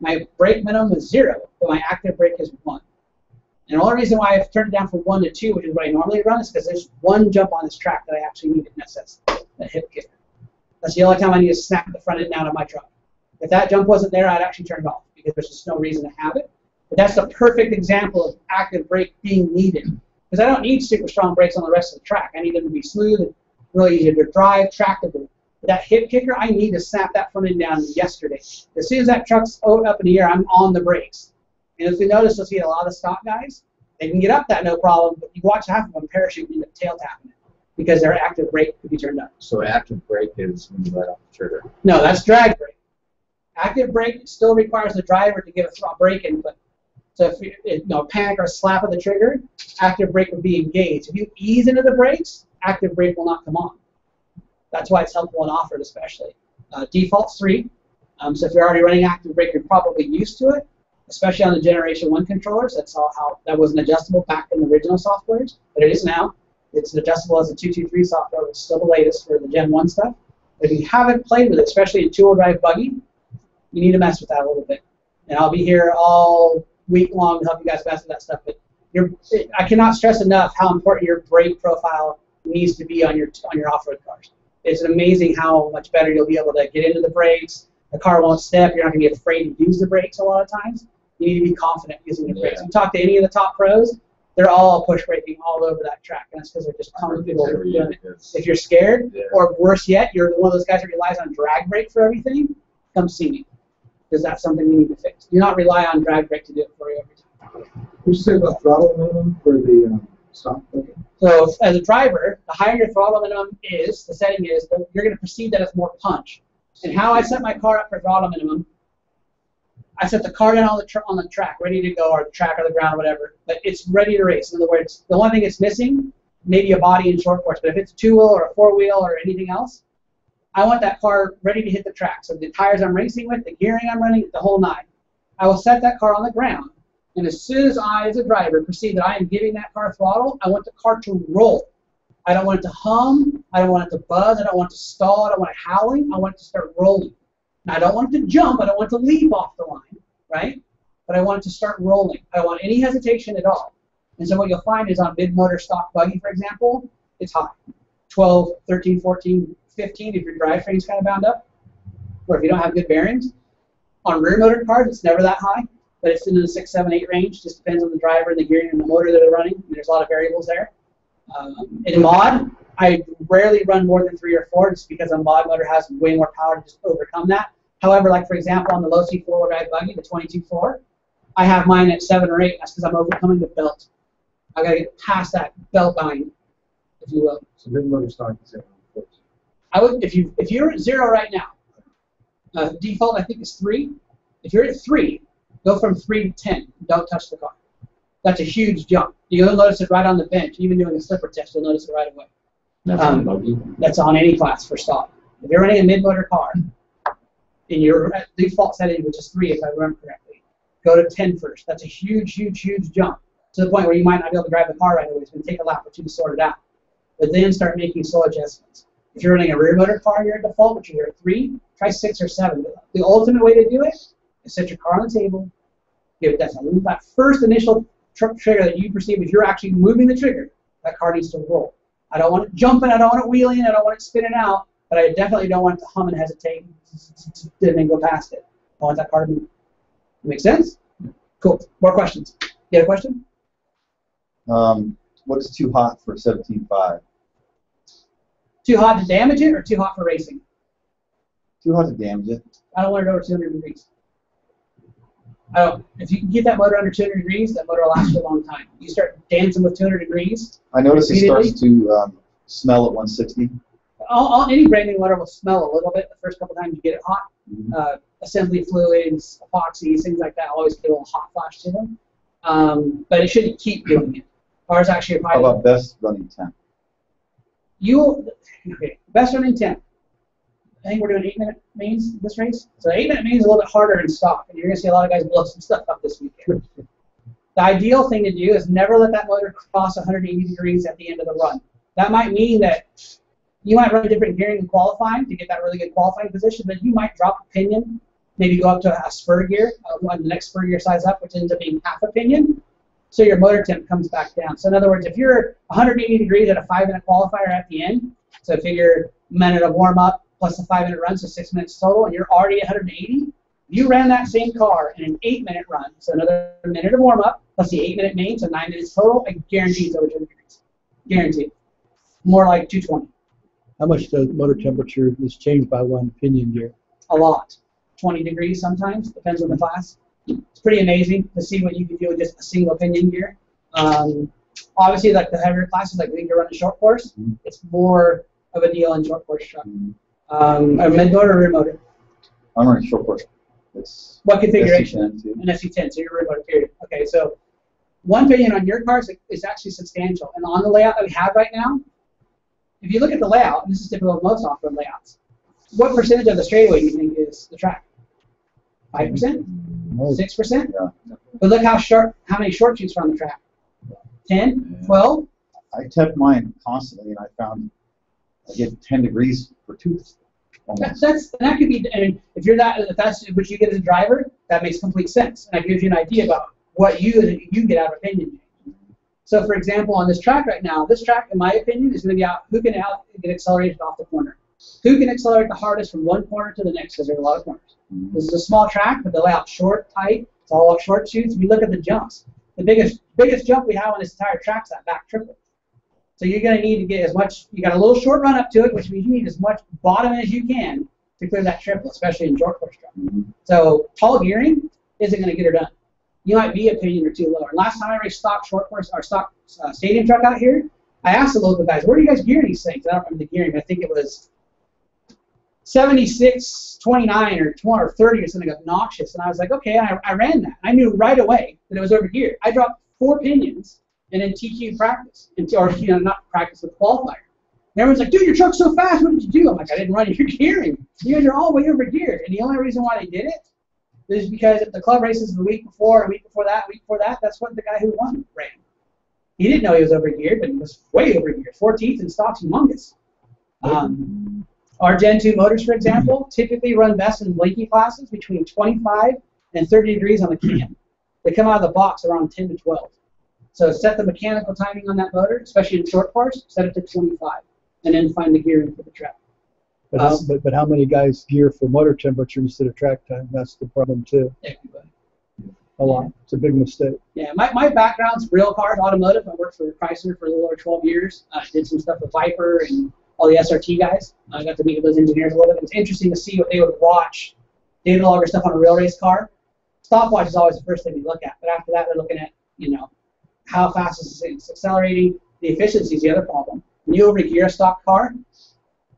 My brake minimum is 0, but my active brake is 1. And the only reason why I've turned it down from 1 to 2, which is what I normally run, is because there's one jump on this track that I actually need, and that's that hip kicker. That's the only time I need to snap the front end down of my truck. If that jump wasn't there, I'd actually turn it off because there's just no reason to have it. But that's the perfect example of active brake being needed. Because I don't need super strong brakes on the rest of the track. I need them to be smooth and really easy to drive, tractable. But that hip kicker, I need to snap that front end down yesterday. As soon as that truck's up in the air, I'm on the brakes. And if you notice, you'll see a lot of stock guys, they can get up that no problem, but you watch half of them parachute into tail tapping it because their active brake could be turned up. So active brake is when you let off the trigger. No, that's drag brake. Active brake still requires the driver to give a brake input. So if you panic or slap of the trigger, active brake would be engaged. If you ease into the brakes, active brake will not come on. That's why it's helpful in off-road especially. Default's 3. So if you're already running active brake, you're probably used to it, especially on the Generation 1 controllers. That's all how that wasn't adjustable back in the original softwares, but it is now. It's adjustable as a 223 software, which is still the latest for the Gen 1 stuff. If you haven't played with it, especially in two-wheel drive buggy, you need to mess with that a little bit. And I'll be here all week long to help you guys mess with that stuff. But I cannot stress enough how important your brake profile needs to be on your off-road cars. It's amazing how much better you'll be able to get into the brakes. The car won't step. You're not going to be afraid to use the brakes a lot of times. You need to be confident using your brakes. You talk to any of the top pros, they're all push braking all over that track, and that's because they're just comfortable with doing it. If you're scared, or worse yet, you're one of those guys that relies on drag brake for everything, come see me, because that's something we need to fix. Do not rely on drag brake to do it for you every time. What did you say about throttle minimum for the stock buggy? So as a driver, the higher your throttle minimum is, the setting is, you're going to perceive that as more punch. And how I set my car up for throttle minimum, I set the car down on the track, ready to go, or the track or the ground or whatever, but it's ready to race. In other words, the only thing it's missing, maybe a body and short force, but if it's a two-wheel or a four-wheel or anything else, I want that car ready to hit the track. So the tires I'm racing with, the gearing I'm running, the whole nine. I will set that car on the ground, and as soon as I, as a driver, perceive that I am giving that car throttle, I want the car to roll. I don't want it to hum. I don't want it to buzz. I don't want it to stall. I don't want it howling. I want it to start rolling. Now, I don't want it to jump. I don't want it to leap off the line, right? But I want it to start rolling. I don't want any hesitation at all. And so what you'll find is on mid-motor stock buggy, for example, it's high. 12, 13, 14, 15 if your drivetrain's kind of bound up, or if you don't have good bearings. On rear-motor cars, it's never that high, but it's into the 6, 7, 8 range. Just depends on the driver and the gearing and the motor that they're running. There's a lot of variables there. In mod, I rarely run more than 3 or 4 just because a mod motor has way more power to just overcome that. However, like for example, on the low C 4-wheel drive buggy, the 22.4, I have mine at 7 or 8. That's because I'm overcoming the belt. I got to get past that belt bind, if you will. So mid-motor stock is 7. I would, if you're at 0 right now, default I think is 3. If you're at 3, go from 3 to 10. Don't touch the car. That's a huge jump. You'll notice it right on the bench. Even doing a slipper test, you'll notice it right away. That's on buggy? That's on any class for stock. If you're running a mid-motor car, and your default setting, which is 3 if I remember correctly, go to 10 first. That's a huge, huge, huge jump to the point where you might not be able to drive the car right away. It's going to take a lap or 2 to sort it out. But then start making slow adjustments. If you're running a rear-motor car, you're at default, which you're at 3, try 6 or 7. The ultimate way to do it is set your car on the table, give it that first initial trigger that you perceive. If you're actually moving the trigger, that car needs to roll. I don't want it jumping, I don't want it wheeling, I don't want it spinning out, but I definitely don't want it to hum and hesitate and then go past it. I want that car to move. Make sense? Cool. More questions? You have a question? What is too hot for 17.5? Too hot to damage it or too hot for racing? Too hot to damage it. I don't want it over 200 degrees. If you can get that motor under 200 degrees, that motor will last you a long time. You start dancing with 200 degrees. I noticed it starts to smell at 160. Any brand new motor will smell a little bit the first couple times you get it hot. Mm-hmm. Assembly fluids, epoxies, things like that always get a little hot flash to them. But it shouldn't keep doing it. Ours actually How about best running temp? Best running temp. I think we're doing 8-minute mains this race. So 8-minute mains is a little bit harder in stock, and you're going to see a lot of guys blow some stuff up this weekend. The ideal thing to do is never let that motor cross 180 degrees at the end of the run. That might mean that You might run different gearing in qualifying to get that really good qualifying position, but you might drop a pinion, maybe go up to a spur gear, on the next spur gear size up, which ends up being half a pinion. So your motor temp comes back down. So in other words, if you're 180 degrees at a 5-minute qualifier at the end, so figure a minute of warm up plus a 5-minute run, so 6 minutes total, and you're already at 180, you ran that same car in an 8-minute run, so another minute of warm up plus the 8-minute main, so 9 minutes total, I guarantee it's over 200 degrees. Guaranteed. More like 220. How much does motor temperature is changed by one pinion gear? A lot. 20 degrees sometimes, depends on the class. It's pretty amazing to see what you can do with just a single pinion gear. Obviously, like the heavier classes, like when you're running short course, it's more of a deal in short course truck. A mid motor or rear motor? I'm running short course. It's what configuration? SC10 An SC10, so your rear motor period. Okay, so one pinion on your cars is actually substantial. And on the layout that we have right now, if you look at the layout, and this is typical of most off-road layouts, what percentage of the straightaway do you think is the track? 5%? 6%? Yeah. But look how many short shoots are on the track. 10? 12? I kept mine constantly, and I found I get 10 degrees per tooth. That could be, and if that's what you get as a driver, that makes complete sense. And that gives you an idea about what you get out of opinion. So for example, on this track right now, this track, in my opinion, is going to be out who can get accelerated off the corner. Who can accelerate the hardest from one corner to the next, because there's a lot of corners. This is a small track, but the layout's short, tight. It's all off short shoots. We look at the jumps. The biggest jump we have on this entire track is that back triple. So you're going to need to get as much. You got a little short run up to it, which means you need as much bottom as you can to clear that triple, especially in short course truck. So tall gearing isn't going to get her done. You might be a pinion or two lower. Last time I raced stock short course or stock stadium truck out here, I asked the local guys, where do you guys gear these things? I don't remember the gearing, but I think it was 76, 29, or 20 or 30 or something obnoxious. And I was like, okay, I ran that. I knew right away that it was over geared. I dropped 4 pinions and then TQ practice, or not practice with qualifier. And everyone's like, dude, your truck's so fast. What did you do? I'm like, I didn't run your gearing. You guys are all way over geared. And the only reason why they did it is because at the club races the week before, a week before that, that's what the guy who won ran. He didn't know he was over geared, but he was way over geared. 4 teeth and stock's humongous. Our Gen 2 motors, for example, typically run best in blinky classes between 25 and 30 degrees on the cam. They come out of the box around 10 to 12. So set the mechanical timing on that motor, especially in short course, set it to 25, and then find the gearing for the track. But how many guys gear for motor temperature instead of track time? That's the problem too. Everybody. A lot. It's a big mistake. Yeah, my background's real cars, automotive. I worked for Chrysler for a little over 12 years. I did some stuff with Viper and all the SRT guys. I got to meet with those engineers a little bit. It's interesting to see what they would watch, data logger stuff on a real race car. Stopwatch is always the first thing you look at, but after that, they're looking at, how fast is it accelerating. The efficiency is the other problem. When you overgear a stock car,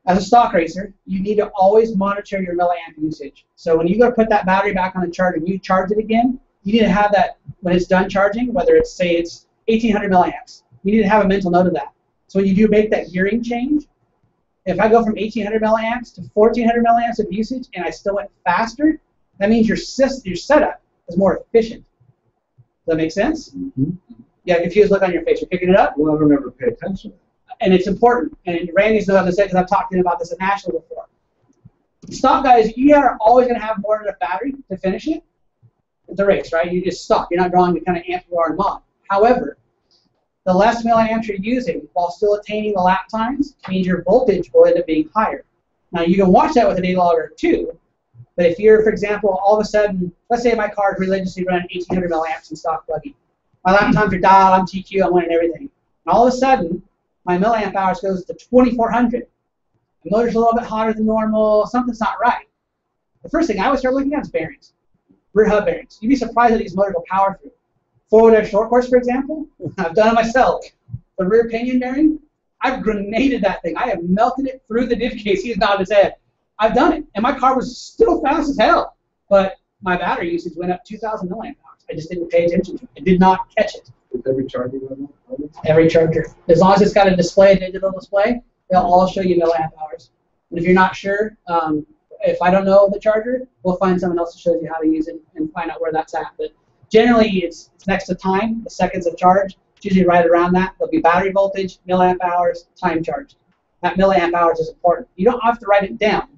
as a stock racer, you need to always monitor your milliamp usage. So when you go to put that battery back on the charger and you charge it again, you need to have that when it's done charging, whether it's, say, it's 1,800 milliamps. You need to have a mental note of that. So when you do make that gearing change, if I go from 1,800 milliamps to 1,400 milliamps of usage and I still went faster, that means your setup is more efficient. Does that make sense? Mm-hmm. You got a confused look on your face. You're picking it up? Well, I don't ever pay attention. And it's important. And Randy's known this because I've talked to him about this at National before. Stock guys, you are always going to have more than a battery to finish it. The race, right? You just stock. You're not drawing the kind of amp you are in mod. However, the less milliamps you're using while still attaining the lap times means your voltage will end up being higher. Now, you can watch that with a data logger too. But if you're, for example, all of a sudden, let's say my car is religiously running 1,800 milliamps in stock plug-in. My lap times are dialed, I'm TQ, I'm winning everything. And all of a sudden, my milliamp hours goes to 2,400. The motor's a little bit hotter than normal, something's not right. The first thing I would start looking at is bearings, rear hub bearings. You'd be surprised that these motors will power through. Forward air short course, for example, I've done it myself. The rear pinion bearing, I've grenaded that thing. I have melted it through the diff case. He's nodding his head. I've done it, and my car was still fast as hell, but my battery usage went up 2,000 milliamp hours. I just didn't pay attention to it. I did not catch it. Is every charger run that? Every charger. As long as it's got a display, a digital display, they'll all show you milliamp hours. And if you're not sure, if I don't know the charger, we'll find someone else who shows you how to use it and find out where that's at. But generally, it's next to time, the seconds of charge. It's usually right around that. There'll be battery voltage, milliamp hours, time charged. that milliamp hours is important. You don't have to write it down.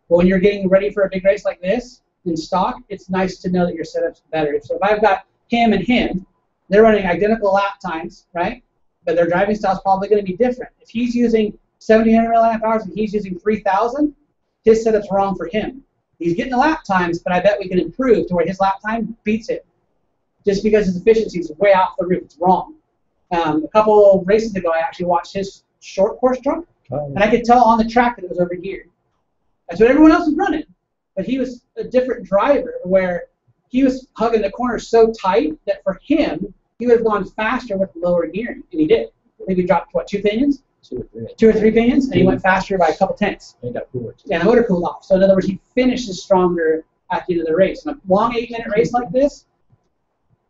But when you're getting ready for a big race like this, in stock, it's nice to know that your setup's better. So if I've got him and him, they're running identical lap times, right? But their driving style is probably going to be different. If he's using 1700 milliamp hours and he's using 3000, his setup's wrong for him. He's getting the lap times, but I bet we can improve to where his lap time beats it. Just because his efficiency is way off the roof, it's wrong. A couple of races ago, I actually watched his short course truck, and I could tell on the track that it was overgeared. That's what everyone else was running. But he was a different driver where he was hugging the corners so tight that for him, he would have gone faster with lower gearing, and he did. I think he dropped, what, 2 pinions? 2 or 3. 2 or 3 pinions, and he went faster by a couple tenths. And got cooler too. Yeah, the motor cooled off. So in other words, he finishes stronger at the end of the race. In a long 8-minute race like this,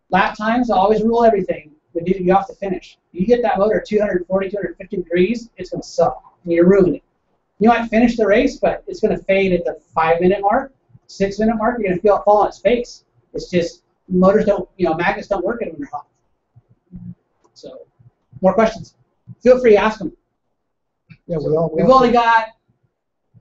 lap times always rule everything, but you have to finish. You get that motor 240, 250 degrees, it's going to suck, and you're ruining it. You might finish the race, but it's going to fade at the 5-minute mark, 6-minute mark. You're going to feel it fall on its face. It's just motors don't, magnets don't work when they're hot. So, more questions? Feel free to ask them. Yeah, We've only got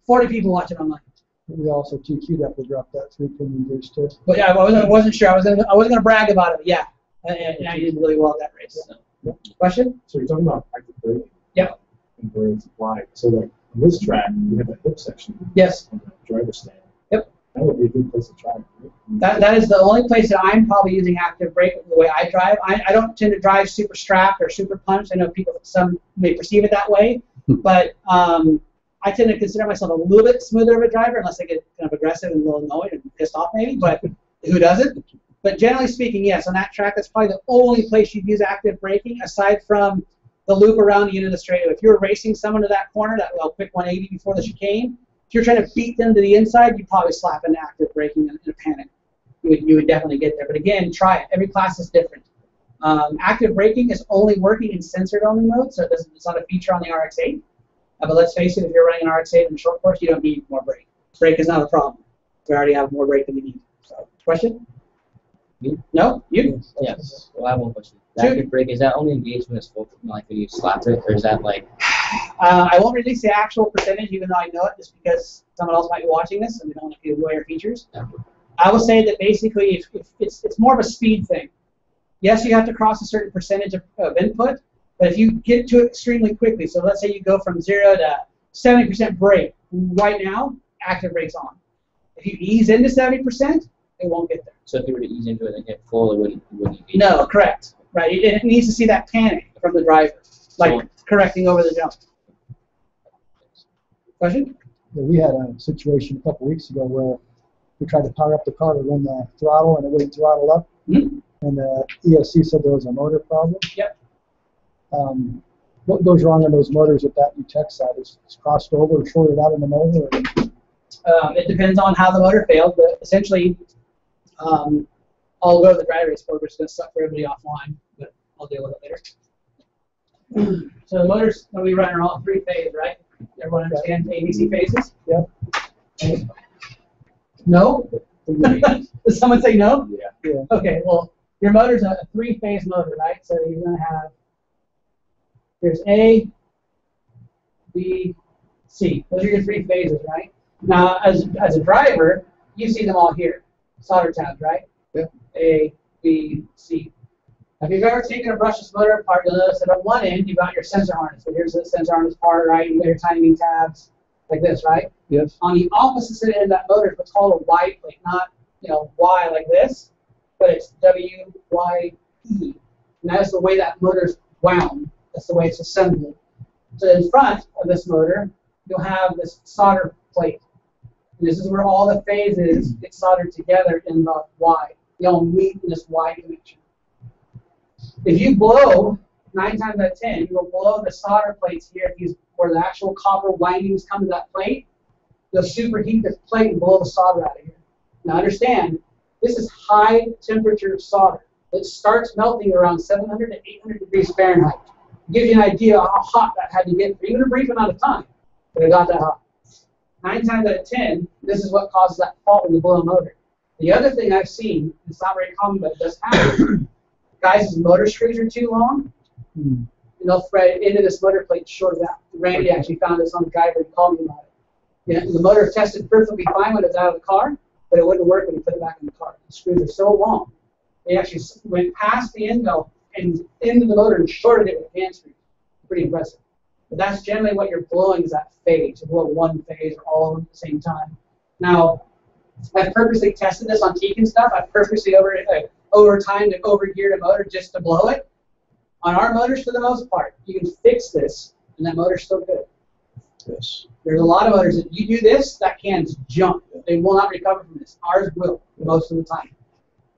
40 people watching online. we also TQ'd after we dropped that 3 pinion race too. But yeah, I wasn't sure. I wasn't gonna brag about it. But yeah, and I did really well at that race. So. Yep. Question? So you're talking about active braking? Yep. And where it's applied. So like on this track, we have a hip section Yes. on the driver's stand. Yep. That would be a good place to try. Right? That is the only place that I'm probably using active brake the way I drive. I don't tend to drive super strapped or super punched. I know some may perceive it that way, but I tend to consider myself a little bit smoother of a driver unless I get kind of aggressive and a little annoyed and pissed off maybe, but who doesn't? But generally speaking, yes, on that track, that's probably the only place you'd use active braking aside from the loop around the end of the straightaway. If you're racing someone to that corner, that quick 180 before the chicane, if you're trying to beat them to the inside, you'd probably slap into active braking in a panic. You would definitely get there. But again, try it. Every class is different. Active braking is only working in censored-only mode, so it's not a feature on the RX-8. But let's face it, if you're running an RX-8 in a short course, you don't need more brake. Brake is not a problem. We already have more brake than we need. So, question? Me? No? You? Yes. Well, I have one question. The Sure. active brake, is that only engaged when it's full, like when you slap it, or is that like? I won't release the actual percentage, even though I know it, just because someone else might be watching this and they don't want to give away our features. Yeah. I will say that basically, if it's more of a speed thing. Yes, you have to cross a certain percentage of input, but if you get to it extremely quickly, so let's say you go from 0 to 70% brake right now, active brake's on. If you ease into 70%, it won't get there. So if you were to ease into it and get full, it wouldn't engage. No, correct. Right. It needs to see that panic from the driver, like correcting over the jump. Question? Yeah, we had a situation a couple weeks ago where we tried to power up the car to run the throttle and it wouldn't throttle up. Mm-hmm. And the ESC said there was a motor problem. Yep. What goes wrong on those motors at that new tech side? Is it's crossed over or shorted out in the motor? Or? It depends on how the motor failed, but essentially, I'll go to the dry race board, which is going to suck for everybody offline, but I'll deal with it later. So the motors that we run are all 3-phase, right? Everyone understands ABC phases? Yep. No? Does someone say no? Yeah. Okay, well, your motor's a 3-phase motor, right? So you're going to have, here's A, B, C. Those are your 3 phases, right? Now, as a driver, you see them all here. Solder tabs, right? Yep. A, B, C. Now, if you've ever taken a brushless motor apart, you'll notice that on one end, you've got your sensor harness. So here's the sensor harness part, right? You got your timing tabs, like this, right? Yes. On the opposite end of that motor is what's called a Y plate, not Y like this, but it's W-Y-E. And that's the way that motor's wound. That's the way it's assembled. So in front of this motor, you'll have this solder plate. And this is where all the phases get soldered together in the Y. They all meet in this Y connection. If you blow, 9 times out of 10, you will blow the solder plates here where the actual copper windings come to that plate. You'll superheat this plate and blow the solder out of here. Now understand, this is high temperature solder. It starts melting around 700 to 800 degrees Fahrenheit. Gives you an idea of how hot that had to get for even a brief amount of time, but it got that hot. 9 times out of 10, this is what causes that fault when you blow a motor. The other thing I've seen, it's not very common, but it does happen, guys' motor screws are too long, and they'll thread it into this motor plate and short it out. Randy actually found this on the driver and called me about it. You know, the motor tested perfectly fine when it was out of the car, but it wouldn't work when you put it back in the car. The screws are so long. They actually went past the end mill and into the motor and shorted it with fan screws. Pretty impressive. But that's generally what you're blowing is that phase. You blow one phase or all of them at the same time. Now, I've purposely tested this on Tekin stuff. I've purposely over time to overgeared a motor just to blow it. On our motors, for the most part, you can fix this, and that motor's still good. Yes. There's a lot of motors that you do this, that can's junk. They will not recover from this. Ours will, most of the time.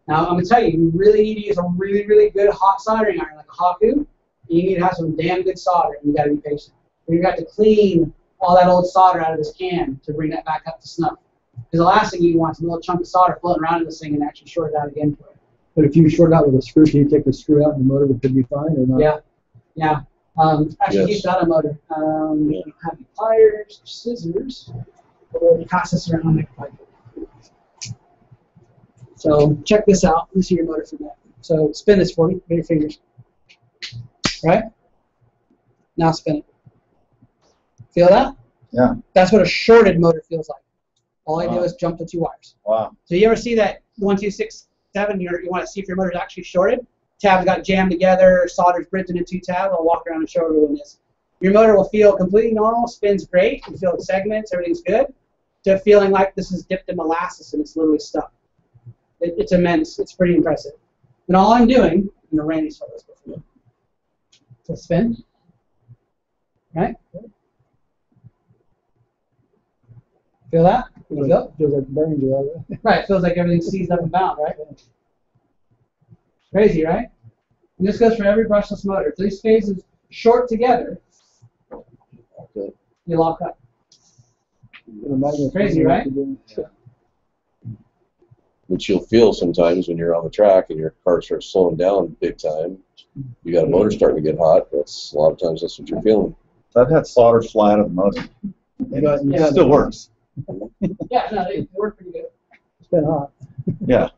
Now, I'm going to tell you, you really need to use a really, really good hot soldering iron, like a Haku. You need to have some damn good solder, and you got to be patient. You've got to clean all that old solder out of this can to bring that back up to snuff. Because the last thing you want is a little chunk of solder floating around in this thing and actually short it out again for it. But if you short it out with a screw, can you take the screw out and the motor would be fine or not? Yeah, yeah. Actually, he's got a motor. You have any pliers, scissors, or pass this around like pipe. So check this out. Let me see your motor for that. So spin this for me with your fingers. Right? Now spin it. Feel that? Yeah. That's what a shorted motor feels like. All I do is jump the two wires. Wow. So you ever see that 1, 2, 6, 7? You want to see if your motor's actually shorted? Tabs got jammed together, solder's bridging in two tabs. I'll walk around and show everyone this. Your motor will feel completely normal, spins great, you feel segments, everything's good, to feeling like this is dipped in molasses and it's literally stuck. It's immense. It's pretty impressive. And all I'm doing, Randy saw this before. So spin. Right? Feel that? Feels like burns or all that. Right, it feels like everything's seized up and bound, right? Crazy, right? And this goes for every brushless motor. If these phases short together, you lock up. Crazy, right? Which you'll feel sometimes when you're on the track and your car starts slowing down big time. You got a motor starting to get hot. That's a lot of times that's what you're feeling. So I've had solder fly out of the motor. And it still works. Yeah, no, they work pretty good. It's been hot. Yeah.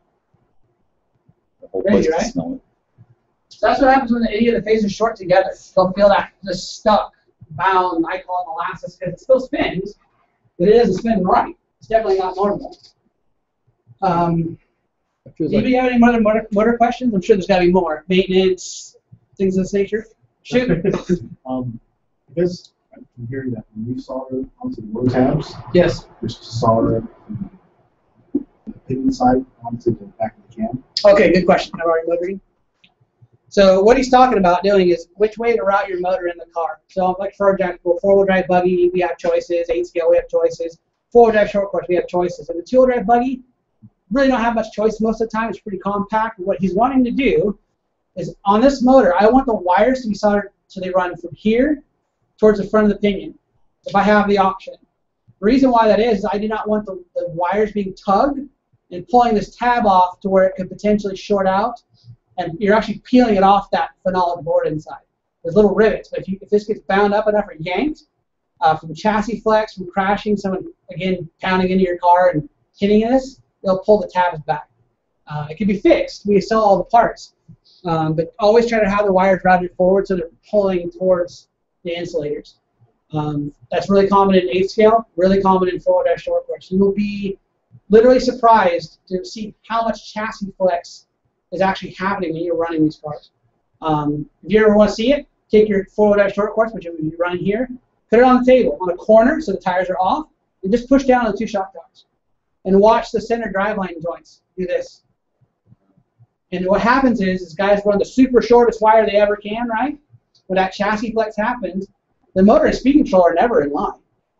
The whole place Crazy, right? is smelling. So that's what happens when any of the phases are short together. They'll feel that just stuck, bound. I call it molasses because it still spins, but it doesn't spin right. It's definitely not normal. Do you have any other motor questions? I'm sure there's got to be more. Maintenance, things of this nature. Shoot. Because I can hear that when you solder onto the motor tabs, Yes. you're supposed to solder it from the pinion side onto the back of the can. Okay, good question. I've already motoring. So what he's talking about doing is which way to route your motor in the car. So like for example, four-wheel drive buggy, we have choices. 8-scale, we have choices. Four-wheel drive short course, we have choices. And the two-wheel drive buggy, really don't have much choice most of the time. It's pretty compact. What he's wanting to do is on this motor, I want the wires to be soldered so they run from here towards the front of the pinion, if I have the option. The reason why that is I do not want the wires being tugged and pulling this tab off to where it could potentially short out, and you're actually peeling it off that phenolic board inside. There's little rivets, but if this gets bound up enough or yanked from chassis flex, from crashing, someone, again, pounding into your car and hitting this, they'll pull the tabs back. It can be fixed. We sell all the parts. But always try to have the wires routed forward so they're pulling towards the insulators. That's really common in 8-scale, really common in 4-wheel short course. You will be literally surprised to see how much chassis flex is actually happening when you're running these cars. If you ever want to see it, take your 4-wheel short course, which you're running here, put it on the table, on a corner so the tires are off, and just push down on the 2 shock towers. And watch the center driveline joints do this. And what happens is guys run the super shortest wire they ever can, right? When that chassis flex happens, the motor and speed control are never in line.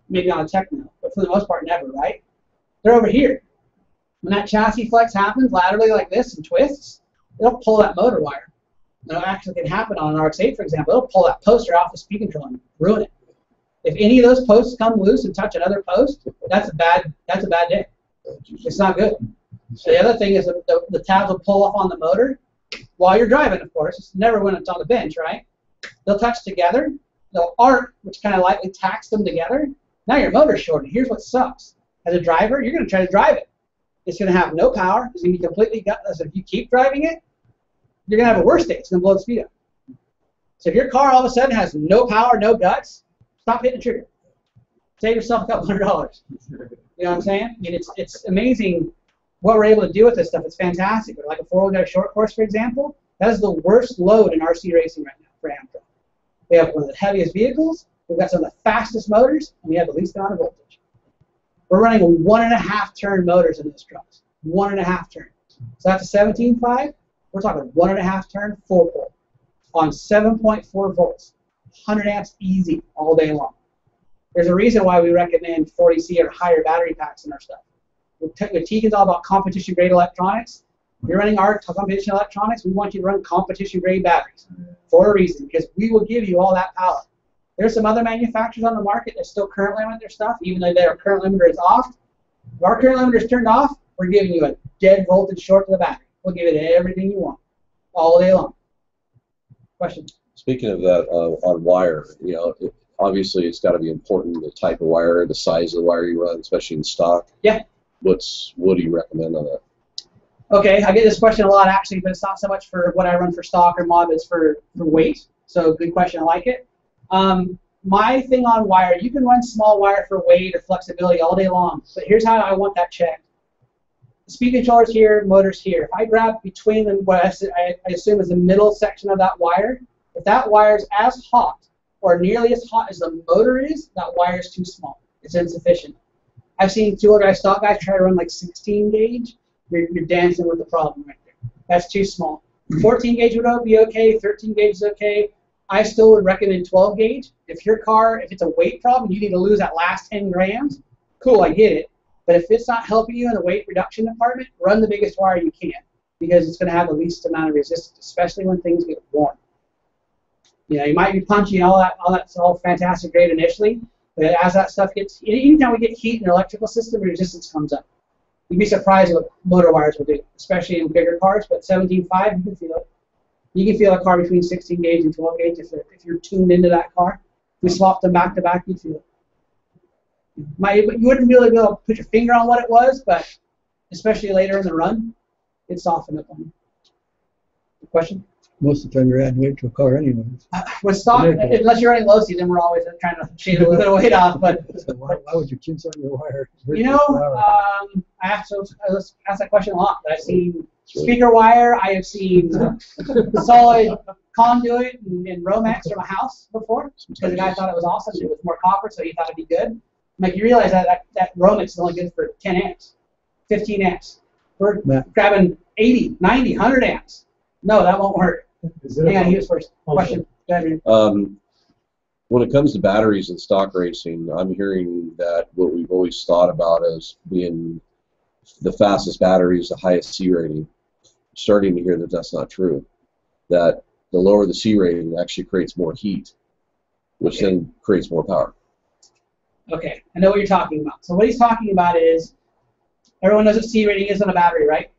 Maybe on a techno, but for the most part, never, right? They're over here. When that chassis flex happens laterally like this and twists, it'll pull that motor wire. Now, actually can happen on an RX-8, for example. It'll pull that poster off the speed control and ruin it. If any of those posts come loose and touch another post, that's a bad day. It's not good. So the other thing is the tabs will pull off on the motor while you're driving, of course. It's never when it's on the bench, right? They'll touch together. They'll arc, which kind of lightly tacks them together. Now your motor's shorted. Here's what sucks. As a driver, you're going to try to drive it. It's going to have no power. It's going to be completely gutless. If you keep driving it, you're going to have a worse day. It's going to blow the speed up. So if your car all of a sudden has no power, no guts, Stop hitting the trigger. Save yourself a couple $100. You know what I'm saying? I mean, it's amazing what we're able to do with this stuff. It's fantastic. Like a 4-wheel drive short course, for example, that is the worst load in RC racing right now for AMCO. We have one of the heaviest vehicles, we've got some of the fastest motors, and we have the least amount of voltage. We're running a 1.5 turn motors in this trucks. 1.5 turn. So that's a 17.5. We're talking 1.5 turn 4-pole on 7.4 volts. 100 amps easy all day long. There's a reason why we recommend 40C or higher battery packs in our stuff. With Tekin's all about competition grade electronics. If you're running our competition electronics, we want you to run competition grade batteries for a reason, because we will give you all that power. There's some other manufacturers on the market that still current limit their stuff, even though their current limiter is off. If our current limiter is turned off, we're giving you a dead voltage short to the battery. We'll give it everything you want all day long. Question? Speaking of that, on wire, you know, obviously it's got to be important, the type of wire, the size of the wire you run, especially in stock. Yeah. What do you recommend on that? Okay, I get this question a lot actually, but it's not so much for what I run for stock or mod, it's for weight. So good question, I like it. My thing on wire, you can run small wire for weight or flexibility all day long, but here's how I want that checked. The speed controller's here, motor's here. If I grab between them, what I assume is the middle section of that wire, if that wire is as hot or nearly as hot as the motor is, that wire is too small. It's insufficient. I've seen 2-wheel drive stock guys try to run like 16 gauge. You're dancing with the problem right there. That's too small. 14 gauge would be okay. 13 gauge is okay. I still would recommend 12 gauge. If your car, if it's a weight problem, you need to lose that last 10 grams, cool, I get it. But if it's not helping you in the weight reduction department, run the biggest wire you can, because it's going to have the least amount of resistance, especially when things get warm. You know, you might be punchy and all that's all fantastic, great initially, but as that stuff gets, anytime we get heat in the electrical system, resistance comes up. You'd be surprised what motor wires will do, especially in bigger cars, but 17.5, you can feel it. You can feel a car between 16 gauge and 12 gauge if you're tuned into that car. If we swapped them back to back, you'd feel it. You wouldn't really be able to put your finger on what it was, but especially later in the run, it'd soften up on you. Question? Most of the time you're adding weight to a car anyway. With stock, unless you're running low speed, then we're always trying to shave a little bit of weight off. But so why would you chintz on your wire? You know, I ask that question a lot. I've seen speaker wire. I have seen solid conduit and Romex from a house before, because the guy thought it was awesome. It was more copper, so he thought it'd be good. Like, you realize that Romex is only good for 10 amps, 15 amps. We're grabbing 80, 90, 100 amps. No, that won't work. Hang on, he was first. Question. Go ahead, when it comes to batteries in stock racing, I'm hearing that what we've always thought about as being the fastest battery is the highest C rating. Starting to hear that that's not true. That the lower the C rating actually creates more heat, which then creates more power. Okay, I know what you're talking about. So what he's talking about is, everyone knows what C rating is on a battery, right?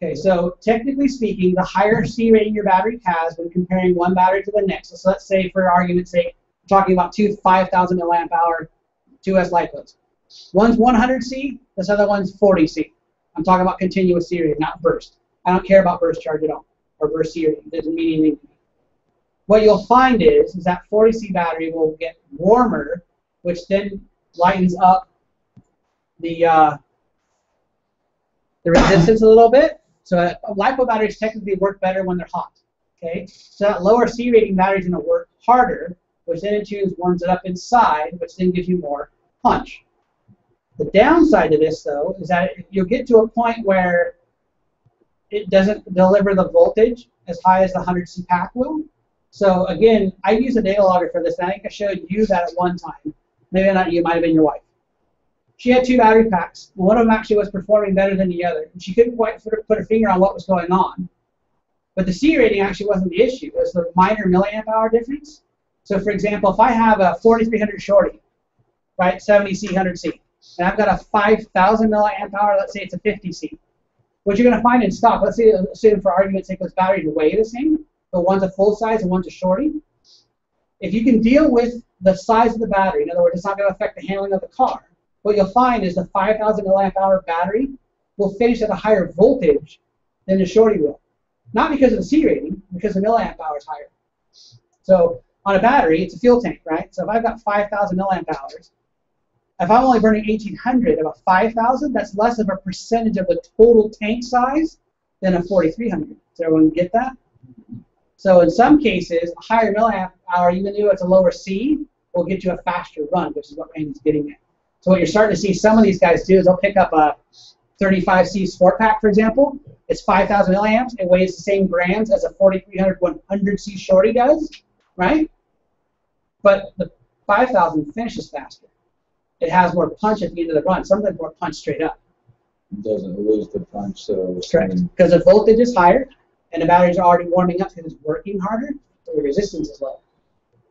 Okay, so technically speaking, the higher C rating your battery has when comparing one battery to the next. So let's say, for argument's sake, we're talking about two 5,000 milliamp hour 2S LiPos. One's 100C, this other one's 40C. I'm talking about continuous C rating, not burst. I don't care about burst charge at all, or burst C rating. It doesn't mean anything to me. What you'll find is that 40C battery will get warmer, which then lightens up the resistance a little bit. So LiPo batteries technically work better when they're hot. Okay, so that lower C rating battery is going to work harder, which then in turn warms it up inside, which then gives you more punch. The downside to this, though, is that you'll get to a point where it doesn't deliver the voltage as high as the 100C pack will. So again, I use a data logger for this, and I think I showed you that at one time. Maybe not you, might have been your wife. She had 2 battery packs, and one of them actually was performing better than the other. And she couldn't quite put her finger on what was going on. But the C rating actually wasn't the issue. It was the minor milliamp hour difference. So for example, if I have a 4300 shorty, right, 70C, 100C, and I've got a 5,000 milliamp hour, let's say it's a 50C. What you're going to find in stock, let's say, assume for argument's sake, those batteries weigh the same, but one's a full size and one's a shorty. If you can deal with the size of the battery, in other words, it's not going to affect the handling of the car, what you'll find is the 5,000 milliamp hour battery will finish at a higher voltage than the shorty will. Not because of the C rating, because the milliamp hour is higher. So on a battery, it's a fuel tank, right? So if I've got 5,000 milliamp hours, if I'm only burning 1,800 of a 5,000, that's less of a percentage of the total tank size than a 4,300. Does everyone get that? So in some cases, a higher milliamp hour, even though it's a lower C, will get you a faster run, which is what Randy's getting at. So what you're starting to see some of these guys do is they'll pick up a 35C Sport Pack, for example. It's 5,000 milliamps. It weighs the same grams as a 4,300 100C Shorty does, right? But the 5,000 finishes faster. It has more punch at the end of the run. Sometimes more punch straight up. It doesn't lose the punch, so... Correct. Because the voltage is higher, and the batteries are already warming up because it's working harder, so the resistance is low.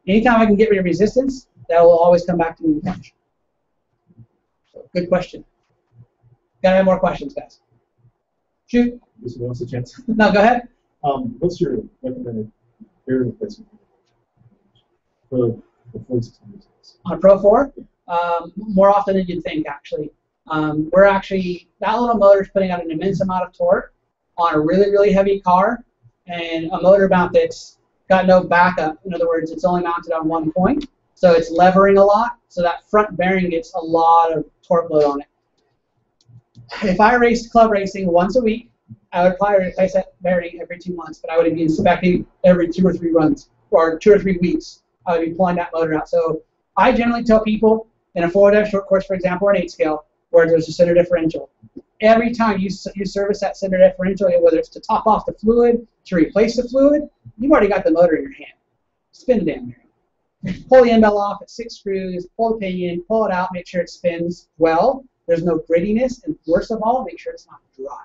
Anytime I can get rid of resistance, that will always come back to me in punch. So, good question. Gotta have more questions, guys. Shoot. This was a chance. No, go ahead. What's your recommended bearing replacement for the 4600? On Pro 4, more often than you'd think, actually. We're actually, that little motor is putting out an immense amount of torque on a really, really heavy car, and a motor mount that's got no backup. In other words, it's only mounted on one point, so it's levering a lot, so that front bearing gets a lot of torque load on it. If I raced club racing once a week, I would probably replace that bearing every 2 months, but I would be inspecting every 2 or 3 runs, or 2 or 3 weeks. I would be pulling that motor out. So I generally tell people, in a 4-wheel short course, for example, or an 8-scale, where there's a center differential, every time you service that center differential, whether it's to top off the fluid, to replace the fluid, you've already got the motor in your hand. Spin the damn bearing. Pull the end bell off at 6 screws, pull the pinion, pull it out, make sure it spins well. There's no grittiness, and worst of all, make sure it's not dry.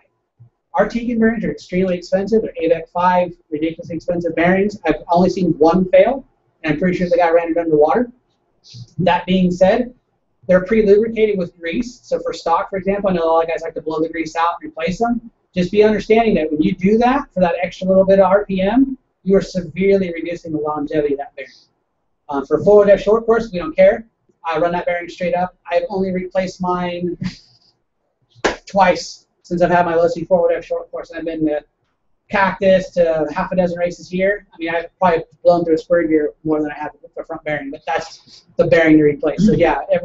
Our Tekin bearings are extremely expensive. They're AVEC 5, ridiculously expensive bearings. I've only seen one fail, and I'm pretty sure the guy ran it underwater. That being said, they're pre-lubricated with grease. So for stock, for example, I know a lot of guys like to blow the grease out and replace them. Just be understanding that when you do that, for that extra little bit of RPM, you are severely reducing the longevity of that bearing. For full short course, we don't care. I run that bearing straight up. I've only replaced mine twice since I've had my low-speed four-wheel short course. I've been to Cactus to half a dozen races here. I mean, I've probably blown through a spur gear more than I have with the front bearing, but that's the bearing to replace. So yeah, if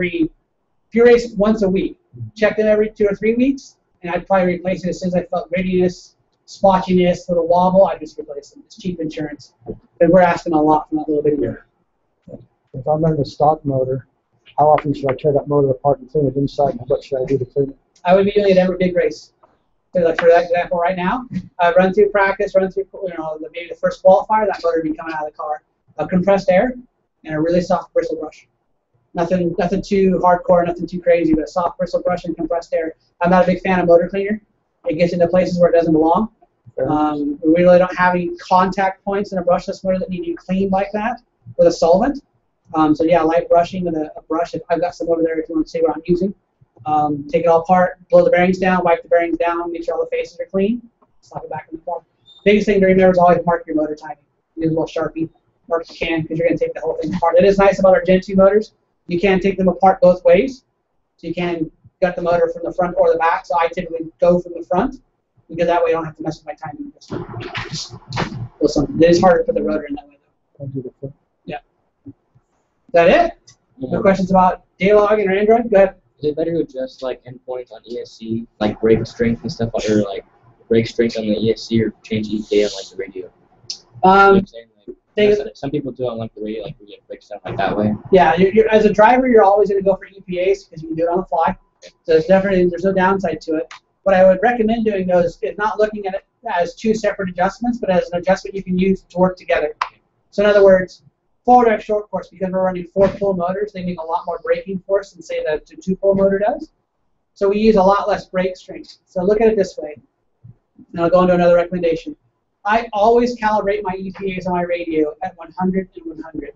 you race once a week, check them every 2 or 3 weeks, and I'd probably replace it as soon as I felt grittiness, splotchiness, little wobble. I'd just replace them. It's cheap insurance, and we're asking a lot from that little bit here. If I'm running a stock motor, how often should I tear that motor apart and clean it inside, and what should I do to clean it? I would be doing it every big race. So like for that example right now, run through practice, run through maybe the first qualifier, that motor would be coming out of the car. Compressed air and a really soft bristle brush. Nothing too hardcore, nothing too crazy, but a soft bristle brush and compressed air. I'm not a big fan of motor cleaner. It gets into places where it doesn't belong. We really don't have any contact points in a brushless motor that need to be cleaned like that with a solvent. So yeah, light brushing with a brush. If I've got some over there, if you want to see what I'm using. Take it all apart, blow the bearings down, wipe the bearings down, make sure all the faces are clean, slap it back in the car. Biggest thing to remember is always mark your motor timing. Use a little Sharpie, mark the can, because you're going to take the whole thing apart. It is nice about our Gen 2 motors. You can take them apart both ways. So you can gut the motor from the front or the back. So I typically go from the front, because that way I don't have to mess with my timing. It is harder to put the rotor in that way, though. Yeah. Is that it? No questions about data logging or Android? Go ahead. Is it better to adjust like endpoints on ESC, like brake strength and stuff, or like brake strength on the ESC, or change EPA on like the radio? You know what I'm saying? Like, some people do it on like the radio, like we get brake stuff like that way. Yeah, as a driver, you're always going to go for EPAs because you can do it on the fly. So there's no downside to it. What I would recommend doing though is not looking at it as 2 separate adjustments, but as an adjustment you can use to work together. So in other words, forward short course, because we're running 4-pull motors, they make a lot more braking force than say the 2-pull motor does. So we use a lot less brake strength. So look at it this way, and I'll go into another recommendation. I always calibrate my EPAs on my radio at 100 and 100.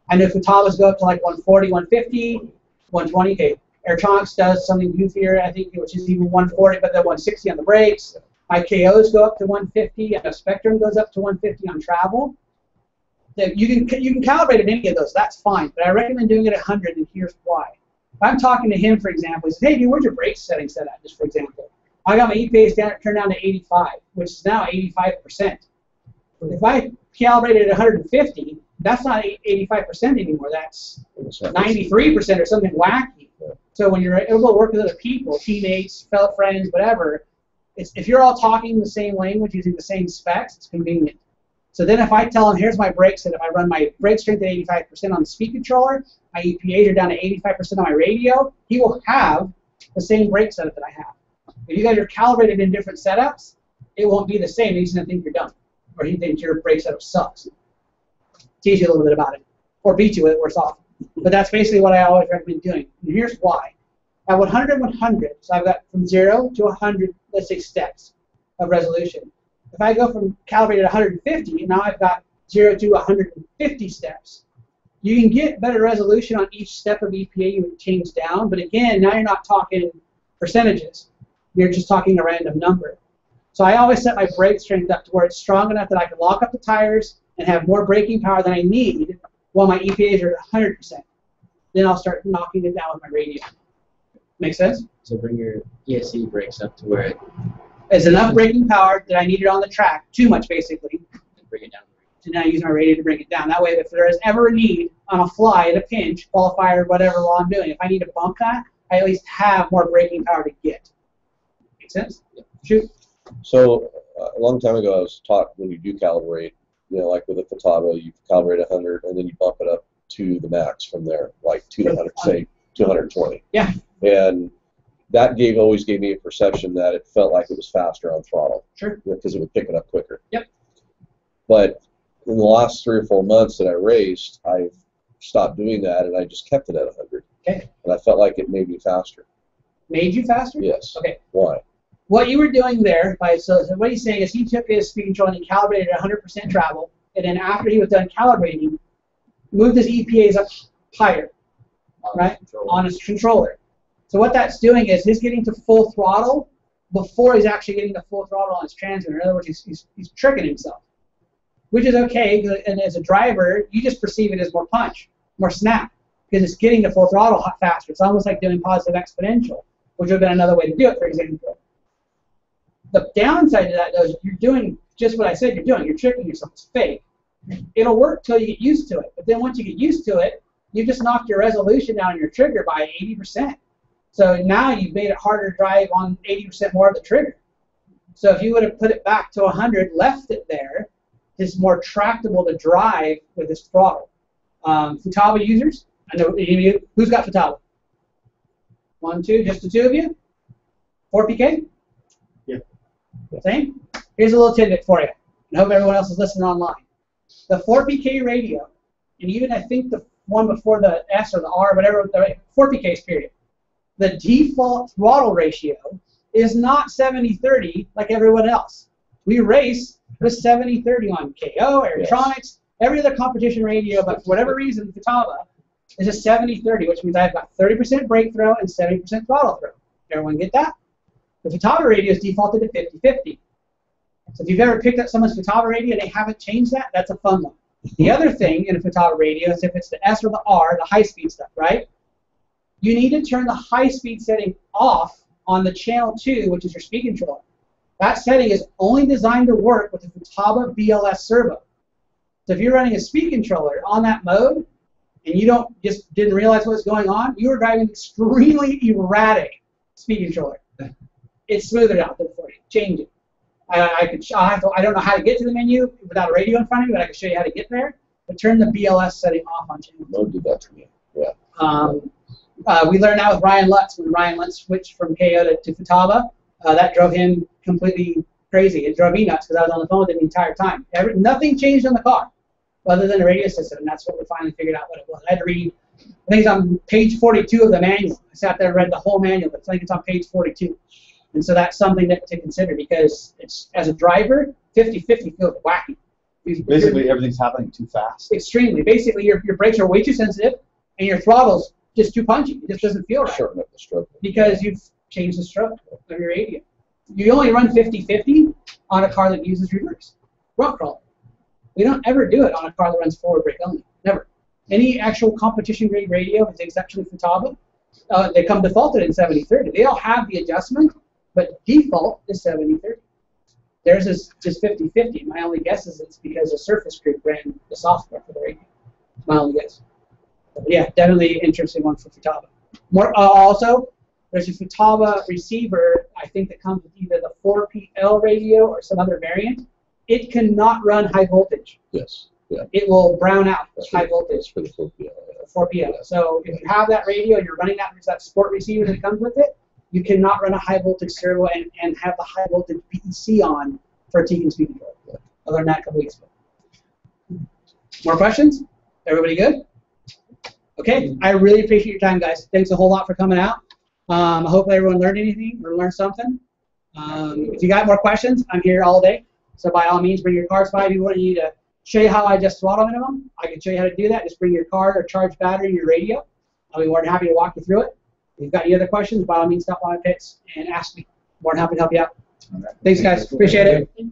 I know Futawas go up to like 140, 150, 120. Okay, Airtronics does something goofier, I think, which is even 140, but then 160 on the brakes. My KOs go up to 150, and the Spectrum goes up to 150 on travel. You can calibrate at any of those, that's fine, but I recommend doing it at 100, and here's why. If I'm talking to him, for example, he says, hey, dude, where's your brake setting set at, just for example. I got my EPAs turned down to 85, which is now 85%. If I calibrate it at 150, that's not 85% anymore. That's What's that? 93% or something wacky. So when you're able to work with other people, teammates, fellow friends, whatever, if you're all talking the same language, using the same specs, it's convenient. So then if I tell him, here's my brakes, and if I run my brake strength at 85% on the speed controller, my EPAs are down to 85% on my radio, he will have the same brake setup that I have. If you guys are calibrated in different setups, it won't be the same. He's going to think you're dumb, or he thinks your brake setup sucks. Teach you a little bit about it, or beat you with it worse off. But that's basically what I always recommend doing. And here's why. At 100 and 100, so I've got from 0 to 100, let's say, steps of resolution. If I go from calibrated 150, now I've got 0 to 150 steps. You can get better resolution on each step of EPA you would change down, but again, now you're not talking percentages. You're just talking a random number. So I always set my brake strength up to where it's strong enough that I can lock up the tires and have more braking power than I need while my EPAs are at 100%. Then I'll start knocking it down with my radio. Make sense? So bring your ESC brakes up to where it It's enough braking power that I need it on the track, too much basically, bring it down. and then I use my radio to bring it down. That way, if there is ever a need on a fly, at a pinch, qualifier, whatever while I'm doing, if I need to bump that, I at least have more braking power to get. Make sense? Yep. Shoot. So a long time ago, I was taught when you do calibrate, like with a Futaba, you calibrate 100 and then you bump it up to the max from there, like 200, say 220. Yeah. And that always gave me a perception that it felt like it was faster on throttle. Sure. Because it would pick it up quicker. Yep. But in the last 3 or 4 months that I raced, I've stopped doing that and I just kept it at 100. Okay. And I felt like it made me faster. Made you faster? Yes. Okay. Why? What you were doing there, so what he's saying is he took his speed control and he calibrated at 100% travel, and then after he was done calibrating, moved his EPAs up higher, right, on his controller. So what that's doing is he's getting to full throttle before he's actually getting to full throttle on his transmitter. In other words, he's tricking himself, which is okay, and as a driver, you just perceive it as more punch, more snap, because it's getting to full throttle faster. It's almost like doing positive exponential, which would have been another way to do it, for example. The downside to that, though, is you're doing just what I said you're doing. You're tricking yourself. It's fake. It'll work till you get used to it. But then once you get used to it, you just knocked your resolution down on your trigger by 80%. So now you've made it harder to drive on 80% more of the trigger. So if you would have put it back to 100, left it there, it's more tractable to drive with this throttle. Futaba users, I know who's got Futaba? 1, 2, just the two of you? 4PK? Same? Here's a little tidbit for you. I hope everyone else is listening online. The 4PK radio, and even I think the one before the S or the R, whatever, the 4PKs period, the default throttle ratio is not 70-30 like everyone else. We race with 70-30 on KO, Aerotronics, every other competition radio, but for whatever reason, Futaba is a 70-30, which means I've got 30% brake throw and 70% throttle throw. Everyone get that? The Futaba radio is defaulted to 50-50. So if you've ever picked up someone's Futaba radio and they haven't changed that, that's a fun one. The other thing in a Futaba radio is if it's the S or the R, the high-speed stuff, right? You need to turn the high-speed setting off on the channel 2, which is your speed controller. That setting is only designed to work with the Futaba BLS servo. So if you're running a speed controller on that mode and you didn't realize what was going on, you were driving an extremely erratic speed controller. It's smoothed out there for you. Change it. I don't know how to get to the menu without a radio in front of me, but I can show you how to get there. But turn the BLS setting off on channel 2. Mode did that to me. Yeah. We learned that with Ryan Lutz when Ryan Lutz switched from KO to Futaba. That drove him completely crazy. It drove me nuts because I was on the phone with him the entire time. Nothing changed on the car other than the radio system, and that's what we finally figured out what it was. I had to read, I think it's on page 42 of the manual. I sat there and read the whole manual, but I think it's on page 42. And so that's something to consider because it's, as a driver, 50-50 feels wacky. Basically, everything's happening too fast. Extremely. Basically, your brakes are way too sensitive, and your throttle's just too punchy. It just doesn't feel right. Shorten up the stroke. Because you've changed the stroke of your radio. You only run 50-50 on a car that uses reverse. Rock crawl. We don't ever do it on a car that runs forward brake only. Never. Any actual competition grade radio, with the exception of Futaba, they come defaulted in 70-30. They all have the adjustment, but default is 70-30. Theirs is just 50-50. My only guess is it's because the Surface Group ran the software for the radio. My only guess. But yeah, definitely an interesting one for Futaba. More also, there's a Futaba receiver, I think, that comes with either the 4PL radio or some other variant. It cannot run high voltage. Yes. Yeah. It will brown out high That's voltage. for the 4PL. 4PL. So if you have that radio, you're running that sport receiver that comes with it, you cannot run a high voltage servo and have the high voltage PEC on for a Tekin speed control. Yeah. I learned that a couple weeks ago. More questions? Everybody good? Okay, I really appreciate your time, guys. Thanks a whole lot for coming out. I hope everyone learned anything or learned something. If you got more questions, I'm here all day. So by all means, bring your cards by. If you want me to show you how I just throttle minimum, I can show you how to do that. Just bring your card or charged battery and your radio. I'll be more than happy to walk you through it. If you've got any other questions, by all means, stop by my pits and ask me. More than happy to help you out. Thanks, guys. Appreciate it.